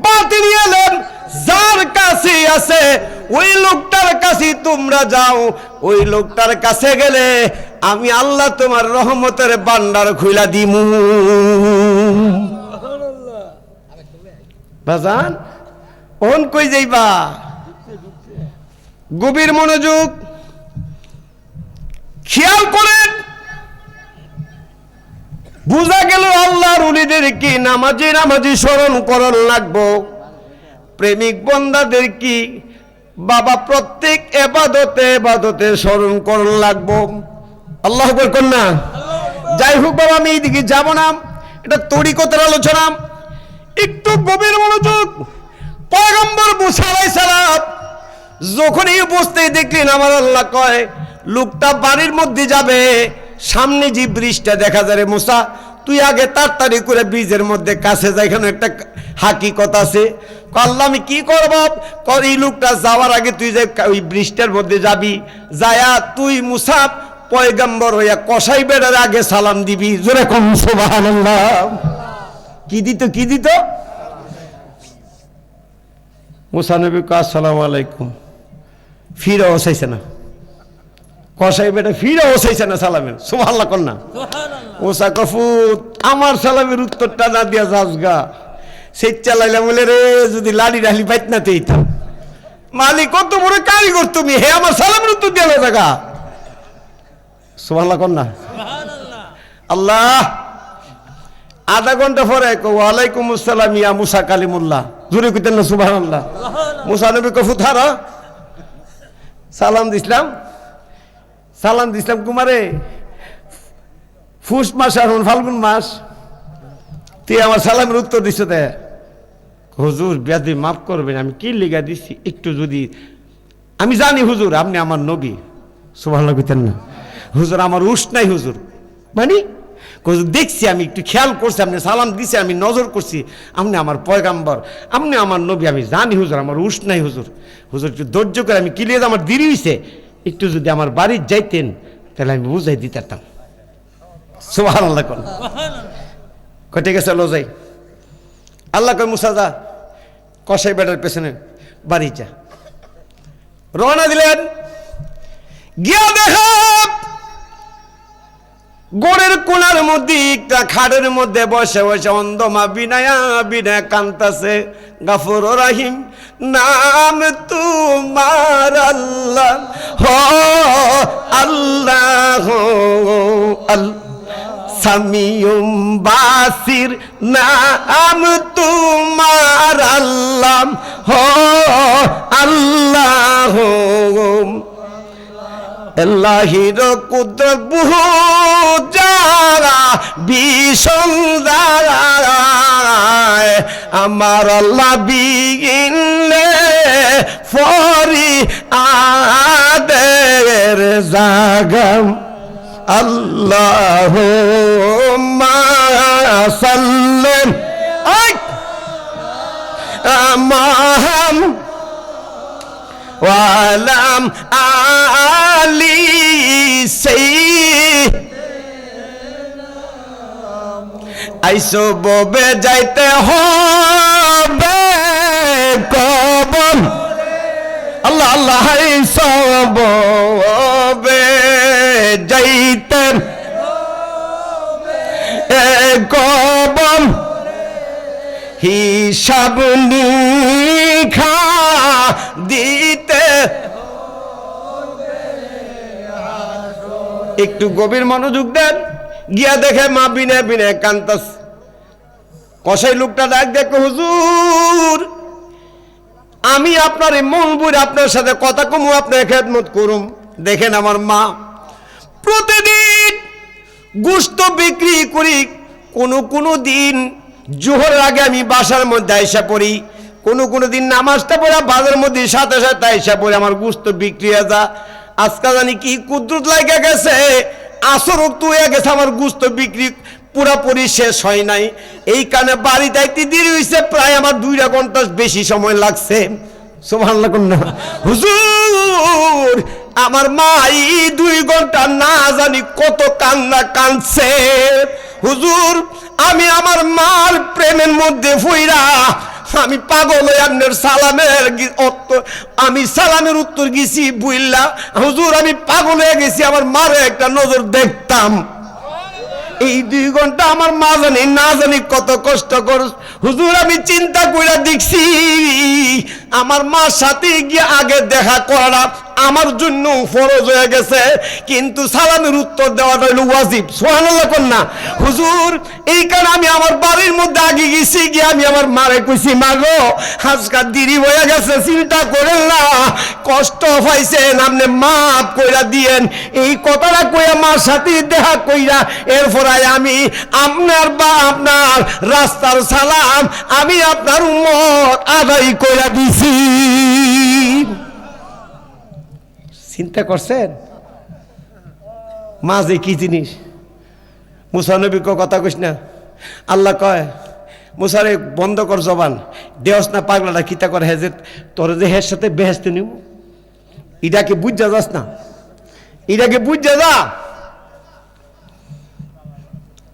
বাতিনি ইলম যার কাছে আছে, ওই লোকটার কাছে তোমরা যাও। ওই লোকটার কাছে গেলে আমি আল্লাহ তোমার রহমতের ভান্ডার খুইলা দিমু। বাজান ওন কই যাইবা? গভীর মনোযোগ খেয়াল করেন। বুঝা গেল আল্লাহর ওলিদের কি নামাজি নামাজি স্মরণ করণ লাগবো। প্রেমিক বন্দাদের কি বাবা প্রত্যেক এবাদতে এবাদতে স্মরণ করণ লাগবো। আল্লাহু আকবার কন্যা। যাই হোক বাবা, আমি এইদিকে যাব না, এটা তরিকতের আলোচনা। একটু গভীর মনোযোগ। পয়গম্বর মুসা আলাইহিস সালাম যখনই বসতে দেখলেন, আমার আল্লাহ কয় লোকটা বাড়ির মধ্যে যাবে, সামনে যে ব্রিজটা দেখা যায় রে মুসা, তুই আগে তাড়াতাড়ি করে ব্রিজের মধ্যে কাছে যাই, এখানে একটা হাকিকত আছে। আল্লাহ আমি কি করব? এই লোকটা যাওয়ার আগে তুই যে ওই ব্রিজটার মধ্যে যাবি, যায়া তুই মুসা পয়গম্বর হইয়া কসাই বেড়ার আগে সালাম দিবি। জোরে কম সুবহানাল্লাহ। কি দিত? কি দিত? মুসা নবী কয় আসসালামু আলাইকুম। ফিরে ওসাইছে না, কসাই বেটা ফিরে ওসাইছে না সালামের। সুবহানাল্লাহ কন্যা। ওসা কফুত আমার সালামের উত্তরটা না দিয়া যাসগা। সেই চালাইলাম বলে রে, যদি লাড়ি ডালি পাইত না তেইতাম। মালিক কত বড় কারিগর তুমি, হে আমার সালামের উত্তর দিয়ে জায়গা। সুবহানাল্লাহ কন্যা। আল্লাহ আধা ঘন্টা পরে ওয়ালাইকুম আসসালাম ইয়া মুসা কালিমুল্লাহ। জোরে কইতেন না সুবহানাল্লাহ। মুসা নবী কফুত হারা সালাম দিছিলাম, সালাম দিছিলাম কুমারে ফুস মাস আর ফাল্গুন মাস, তুই আমার সালামের উত্তর দিছ। তে হুজুর বেয়াদি মাফ করবেন, আমি কি লিগা দিছি একটু যদি, আমি জানি হুজুর আপনি আমার নবী। সুবহানাল্লাহ কইতেন না। হুজুর আমার উস নাই হুজুর, মানে দেখছি, আমি একটু খেয়াল করছি, আপনি সালাম দিছি, আমি নজর করছি, আপনি আমার পয়গাম্বর, আপনি আমার নবী, আমি জানি হুজুর আমার উস নাই হুজুর। হুজুর একটু ধৈর্য করে, আমি কিলিয়ে আমার দেরি হয়েছে, একটু যদি আমার বাড়ির যাইতেন তাহলে আমি বুঝাই দিতাম। সুবহানাল্লাহ কোন কটে গেছে লো যাই। আল্লাহ কয় মুসা যা, কসাই বেটার পেছনে বাড়ি যা। রওনা দিলেন, গিয়া দেখা গোড়ের কোনার মধ্যে একটা খাটের মধ্যে বসে বসে অন্ধমা বিনায়া বিনা কান্তাছে। গাফুর রাহিম নাম তোমার আল্লাহ হো আল্লাহ আল্লাহ, সামিউম বাসির নাম তোমার আল্লাহ হো আল্লাহ। আল্লাহির কুদরত বহু যারা বিসন্দায় আমার আল্লাহ বিগিনলে ফরি আদের জাগাম আল্লাহুম্মা সাল্লি মাহাম ওয়ালাম আলি আইসো ববে যাইতে হবে কবর আল্লাহ আল্লাহ আইসো ববে যাইতে কবর হিসাব নিখা দিতে একটু গভীর মনোযোগ দেন গিয়া দেখে মা বিনে বিনে কান্তাস কসাই লোকটা ডাক দেখো হুজুর আমি আপনার মন বুঝে আপনার সাথে কথা কমু আপনার খেদমত করুম দেখেন আমার মা প্রতিদিন গোশত বিক্রি করি কোনো দিন জোহরের আগে আমি বাসার মধ্যে আইসা পড়ি কোনো দিন নামাজটা পড়া বাজারের মধ্যে সাথে সাথে আইসা পড়ি আমার গোশত বিক্রি হয়ে যা আজকাল জানি কি কুদরত লাগে গেছে আসর তো হয়ে গেছে আমার গোশত বিক্রি পুরাপুরি শেষ হয় নাই এই কারণে বাড়িতে আইতে দেরি হয়েছে প্রায় আমার 2 ঘন্টা বেশি সময় লাগছে সুবহানাল্লাহ না হুজুর আমার মা এই 2 ঘন্টা না জানি কত কান্না কাঁদছে হুজুর আমি আমার মার প্রেমের মধ্যে ফইরা আমি পাগল হয়ে আপনার আমি সালামের উত্তর গেছি বুইল্লা হুজুর আমি পাগল হয়ে গেছি আমার মারে একটা নজর দেখতাম এই 2 ঘন্টা আমার মা জানি না জানি কত কষ্ট কর হুজুর আমি চিন্তা কইরা দেখছি আমার মার সাথে গিয়ে আগে দেখা করা আমার জন্য ফরজ হয়ে গেছে কিন্তু সালামের উত্তর দেওয়াটা হলো ওয়াজিব সুবহানাল্লাহ কন্যা হুজুর এই কারণে আমি আমার বাড়ির মধ্যে আগে গেছি গিয়ে আমি আমার মারে কইছি মা গো আজকাল দেরি হয়ে গেছে চিন্তা করেন না কষ্ট পাইছেন আপনি মাফ কইরা দিয়েন এই কথাটা কইয়া মার সাথে দেখা কইরা এরপর আমি আপনার বা আপনার রাস্তার সালাম আমি আপনার উম্মত আদায় কইরা দিছি চিন্তা করছেন মা যে কি জিনিস মুসা নবী কথা কইস না আল্লাহ কয় মুসারে বন্ধ কর জবান দেওস না পাগলাটা কিতা করে হেজে তোর যে হের সাথে বেহেস্তে নিব এটাকে বুঝা যাস না এটাকে বুঝা যা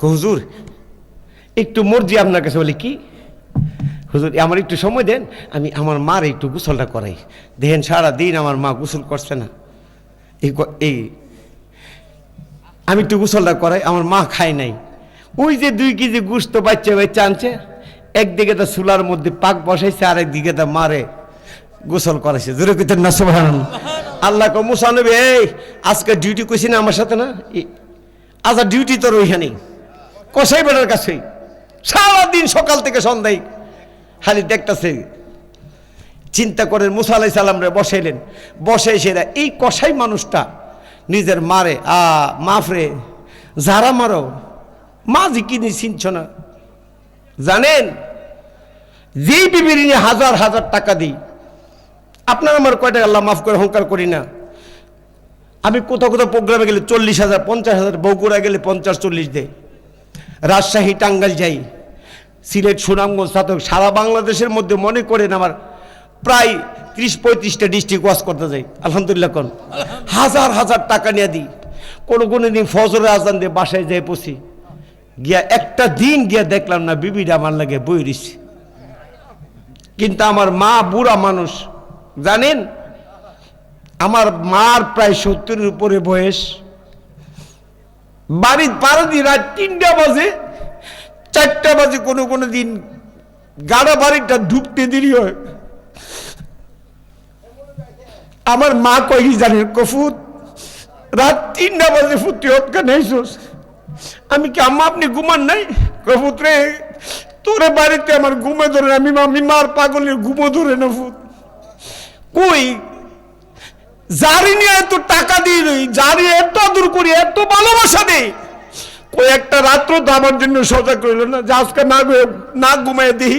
হুজুর একটু মর্জি আপনার কাছে বলি কি হুজুর আমার একটু সময় দেন আমি আমার মার একটু গোসলটা করাই দেখেন সারা দিন আমার মা গোসল করছে না এই আমি একটু গোসলটা করাই আমার মা খায় নাই ওই যে 2 কেজি গোশত বাচ্চা আনছে একদিকে তো চুলার মধ্যে পাক বসাইছে আর একদিকে তো মারে গোসল করাইছে জোরে কইতেন না সুবহানাল্লাহ আল্লাহ কো মুসা নবী এই আজকে ডিউটি কইছি না আমার সাথে না আজা ডিউটি তোর ওইখানে কসাই বেটার কাছে সারাদিন সকাল থেকে সন্ধ্যায় খালি দেখতেছে চিন্তা করেন মুসা আলাইহিস সালাম রে বসাইলেন বসে সেরা এই কসাই মানুষটা নিজের মারে মাফরে যারা মারো মা জি কি চিনছ না জানেন যেই বিবির নিয়ে হাজার হাজার টাকা দিই আপনার আমার কয়টা আল্লাহ মাফ করে অহংকার করি না আমি কোথাও প্রোগ্রামে গেলে 40,000 50,000 বগুড়া গেলে 50-40 দেয় রাজশাহী টাঙ্গাইল যাই সিলেট সুনামগঞ্জ সাতক সারা বাংলাদেশের মধ্যে মনে করেন আমার প্রায় 30-35টা ডিস্ট্রিক্ট ওয়াজ করতে যাই আলহামদুলিল্লাহ কোন হাজার হাজার টাকা নিয়ে দিই কোনো দিন ফজরের আজান দিয়ে বাসায় যাই পৌঁছি গিয়া একটা দিন গিয়া দেখলাম না বিবিটা আমার লাগে বই দিচ্ছে কিন্তু আমার মা বুড়া মানুষ জানেন আমার মার প্রায় 70-এর উপরে বয়স বাড়ির পাড়াদি রাত 3টা বাজে 4টা বাজে কোনো দিন গাড়া বাড়িটা ঢুকতে দেরি হয় আমার মা কই জানেন কফুত রাত 3টা বাজে ফুটি হটকা নেইছস আমি কি আম্মা আপনি ঘুমান নাই কফুত রে তোরে বাড়িতে আমার ঘুমে ধরে আমি মার পাগলের ঘুমো ধরে না ফুট কই জারি নিয়ে এত টাকা দিয়ে রই, জারি এত আদর করি, এত ভালোবাসা দেই, কয়েকটা রাত্র তো আমার জন্য সজাগ রইল না যে আজকে না ঘুমাই দিই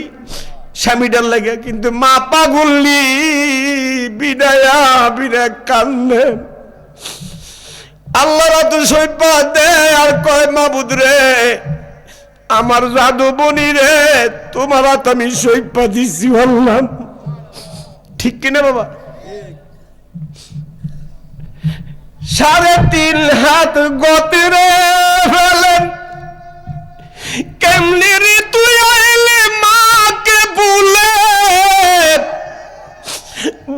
স্বামীটার লাগে। কিন্তু মা পাগলি বিদায়া বিরে কান্দে, আল্লাহ রাত সৈপা দেয় আর কয় মাবুদ রে, আমার জাদু বনি রে, তোমার হাত আমি সৈপা দিছি বললাম। ঠিক কিনা বাবা? 3.5 হাত গতিরে ফেলেন, কেমনি রে তুই আইলে মাকে ভুলে,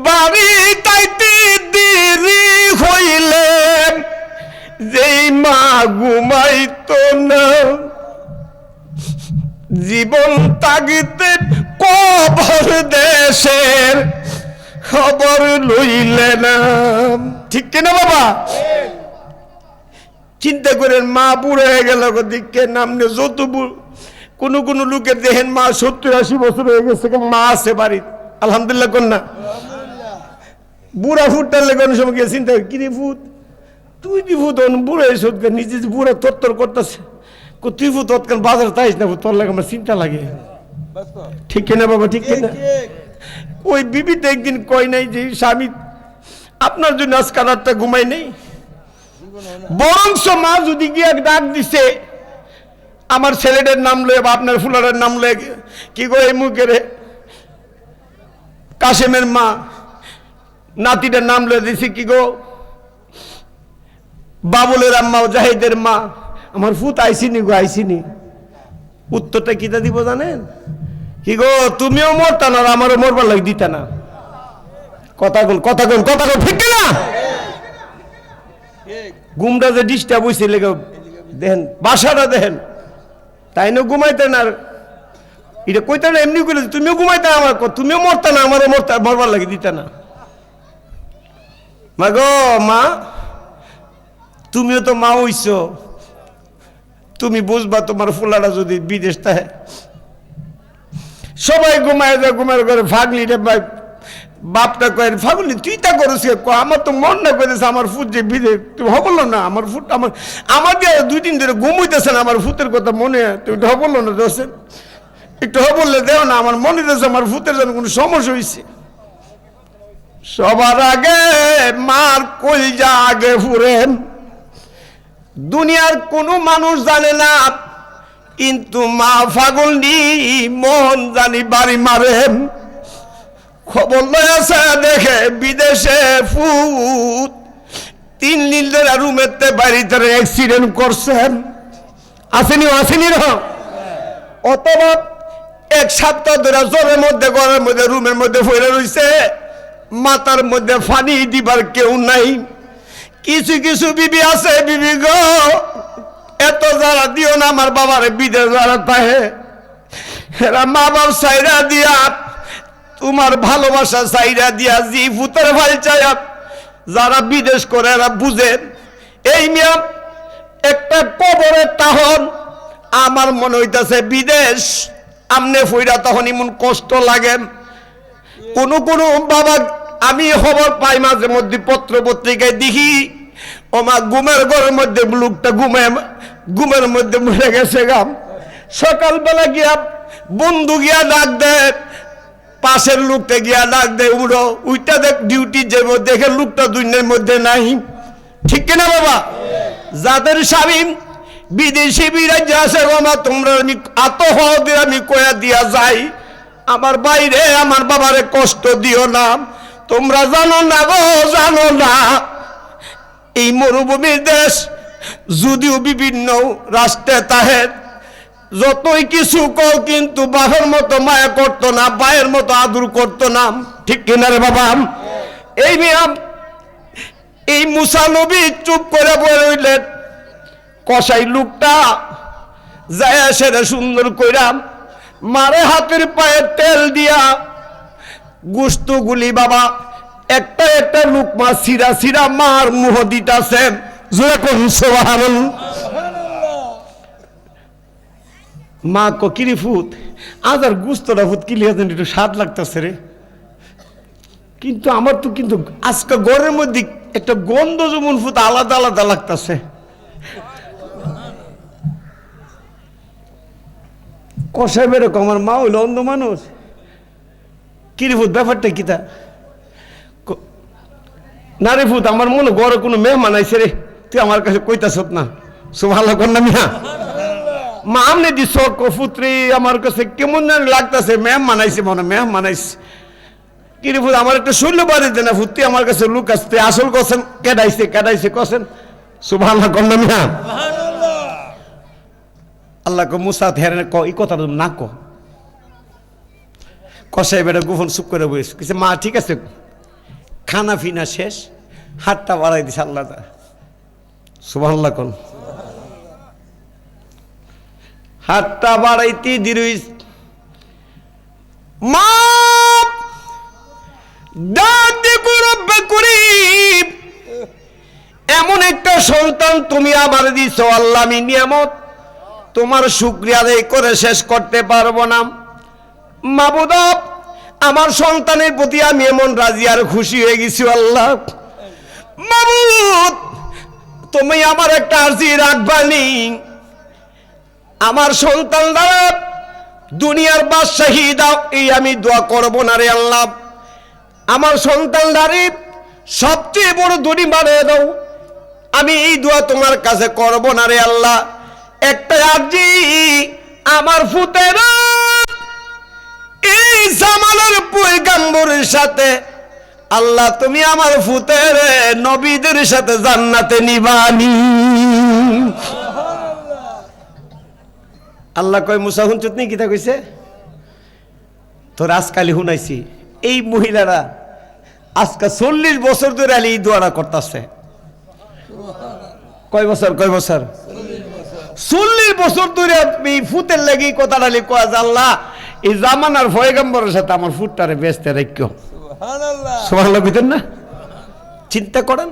বাড়ি তাইতে দেরি হইলে, যেই মা ঘুমাইতো না, জীবন তাগিতে কবর দেশের খবর লইলে না। ঠিক কিনা বাবা? চিন্তা করেন, মা বুড়ো হয়ে গেল দিকে নামনে যত কোন কোন লোকের দেখেন মা 70-80 বছর হয়ে গেছে, মা আছে বাড়ির, আলহামদুলিল্লাহ কন্যা। বুড়া ফুটটার লেগে অনেক সময় গিয়ে চিন্তা করি, কিরে ফুট তুই দি ফুট বুড়ো এসে নিজে বুড়া তত্তর করতেছে, তুই ফুট তৎকাল বাজার তাইস না, তোর লাগে আমার চিন্তা লাগে। ঠিক কিনা বাবা? ঠিক কিনা? ওই বিবিতে একদিন কয় নাই যে স্বামী আপনার জন্য আজকে রাতটা ঘুমাই নেই, বরংস মা যদি গিয়ে ডাক দিছে আমার ছেলেটার নাম লয়ে বা আপনার ফুলারের নাম লয়ে, কি গো এই মুখের কাশেমের মা নাতিটার নাম লয়ে দিছি, কি গো বাবুলের আম্মা জাহিদের মা, আমার ফুত আইসিনি গো আইসিনি, উত্তরটা কিতা দিব জানেন? কি গো তুমিও মরতা না, আমারও মরবার লাগে দিতা না। কথা বল, কথা বল, কথা বল, ঠিক না? ঘুমটা যে ডিস্টার্ব হয়েছে লেগে দেখেন, বাসাটা দেখেন, তাই না ঘুমাইতেন আর এটা কইতে না, এমনি করে তুমিও ঘুমাইতে আমার, তুমিও মরতা না, আমারও মরবার লাগে দিতা না। মা গো মা, তুমিও তো মা হইছ, তুমি বুঝবা তোমার ফুলাটা যদি বিদেশ থাকে, সবাই ঘুমায় যায়, ঘুমায় করে ফাগলিটা বাপটা কয় ফাগলি তুই তা করেছি, আমার তো মন না করেছে আমার ফুট যে বিদেশ, তুমি হবল না আমার ফুট, আমার দিয়ে 2 দিন ধরে ঘুম হইতেছে না, আমার ফুটের কথা মনে তুমি তো হবল না দোষেন, একটু হবললে দেও না, আমার মনে হচ্ছে আমার ফুটের জন্য কোনো সমস্যা হয়েছে। সবার আগে মার কলজা আগে ফুরেন, দুনিয়ার কোনো মানুষ জানে না, কিন্তু মা ফাগলনি মন জানি বাড়ি মারে। খবর লয়েছে দেখে বিদেশে ফুট 3 দিন ধরে রুমেতে বাড়িতে অ্যাক্সিডেন্ট করছেন, আসেনি আসেনি না, অথবা 1 সপ্তাহ ধরে জ্বরের মধ্যে ঘরের মধ্যে রুমের মধ্যে ফেলে রয়েছে, মাথার মধ্যে পানি দিবার কেউ নাই। কিছু কিছু বিবি আছে, বিবি গো এত যারা দিও না আমার বাবার বিদেশ যারা তাহে, এরা মা বাপ সাইরা দিয়া তোমার ভালোবাসা সাইরা দিয়া জি ফুতের ভাই চায়া যারা বিদেশ করে এরা বুঝে। এই মিয়া একটা কবরের তাহন আমার মনে হইতাছে বিদেশ আমনে ফইরা তখন এমন কষ্ট লাগে। কোন কোন বাবা আমি খবর পাই মাঝে মধ্যে পত্র পত্রিকায় দেখি, ও মা ঘুমের ঘরের মধ্যে লোকটা ঘুমের মধ্যে মরে গেছে গাম, সকালবেলা গিয়া বন্ধু গিয়া ডাক দেয়, পাশের লোকটা গিয়া ডাক দেয় উড়ো, ওইটা দেখ ডিউটি যাব, দেখে লোকটা দুনিয়ার মধ্যে নাই। ঠিক কিনা বাবা? যাদের স্বামী বিদেশি বিরাজ্য আছে গো মা, তোমরা আমি আত্মহদের আমি কয়া দিয়া যাই, আমার বাইরে আমার বাবারে কষ্ট দিও না। তোমরা জানো না গো, জানো না এই মরুভূমির দেশ যদিও বিভিন্ন রাষ্ট্রে তাহে যতই কিছু কও, কিন্তু বাবার মতো মায়া করতো না, বায়ের মতো আদর করতো না। ঠিক কিনা রে বাবা? এই মিয়া এই মুসা নবী চুপ করে বলে রইলেন, কসাই লোকটা যায় সেটা সুন্দর কইরা মারে হাতের পায়ে তেল দিয়া গোস্তগুলি বাবা একটা একটা লুকমা সিরা সিরা মার মুহ দিতাছে। জোরে কোন সুবহানাল্লাহ। মা কিরি ফুত আজ আর গুস্তটা ফুত কিলি একটু স্বাদ লাগতেছে রে, কিন্তু আমার তো কিন্তু আজকে ঘরের মধ্যে একটা গন্ধ যেমন ফুট আলাদা আলাদা লাগতেছে। কষায় বেরোক আমার মা হইলো অন্ধ মানুষ। কিরে ফুট ব্যাপারটা কি তা? না রে ফুট, আমার মনে ঘরে কোনো মেহমান আইছে রে, তুই আমার কাছে কইতাছ না। সুবহানাল্লাহ কর না মিয়া। মা আমনে দিছ পুত্রি, আমার কাছে কেমন লাগতেছে, মেহমান আইছে মনে মেহমান আইছে। কিরে ফুট আমার একটা শৈল্য বাড়ি দে না ফুট, তুই আমার কাছে লুক আসতে আসল কছেন কেডাইছে কছেন। সুবহানাল্লাহ কর না মিয়া। আল্লাহ কো মুসা হেরেন ক এই কথা না ক। কষাই বেটা গোপন চুপ করে বসে কিছু মা ঠিক আছে, খানা ফিনা শেষ, হাতটা বাড়াই দিছে আল্লাহ। সুবহানাল্লাহ কোন হাতটা বাড়াইতে দিরুই মা দাদি রব্বে করিম, এমন একটা সন্তান তুমি আমার দিছো আল্লাহ, আমি নিয়ামত তোমার শুকরিয়া আদায় করে শেষ করতে পারবো না। মাবুদ, আমার সন্তানের প্রতি আমি এমন রাজি আর খুশি হয়ে গেছি আল্লাহ। মাবুদ, তুমি আমার একটা আরজি রাখবানি, আমার সন্তান দ্বারা দুনিয়ার বাদশাহী দাও, এই আমি দোয়া করবো না রে আল্লাহ। আমার সন্তান দ্বারা সবচেয়ে বড় ধনী বানিয়ে দাও, আমি এই দোয়া তোমার কাছে করবো না রে আল্লাহ। একটা আরজি আমার ফুতের এই জামালের পয়গম্বরের সাথে আল্লাহ তুমি আমার ফুতের নবীদের সাথে জান্নাতে নিবানি। আল্লাহ কয় মুসা হুনচুত নি কিতা কইছে তোর আজকালি শুনাইছি। এই মহিলারা আজকে 40 বছর ধরে আলি এই দোয়াটা করতেছে। কয় বছর 40 বছর ধরে এই ফুতের লাগি কথাটা লিখো আল্লাহ এই জামানার পয়গম্বরের সাথে আমার ফুটটারে বেচতে রাখিও। সুবহানাল্লাহ, সুবহানাল্লাহ কইতেন না? চিন্তা করেন।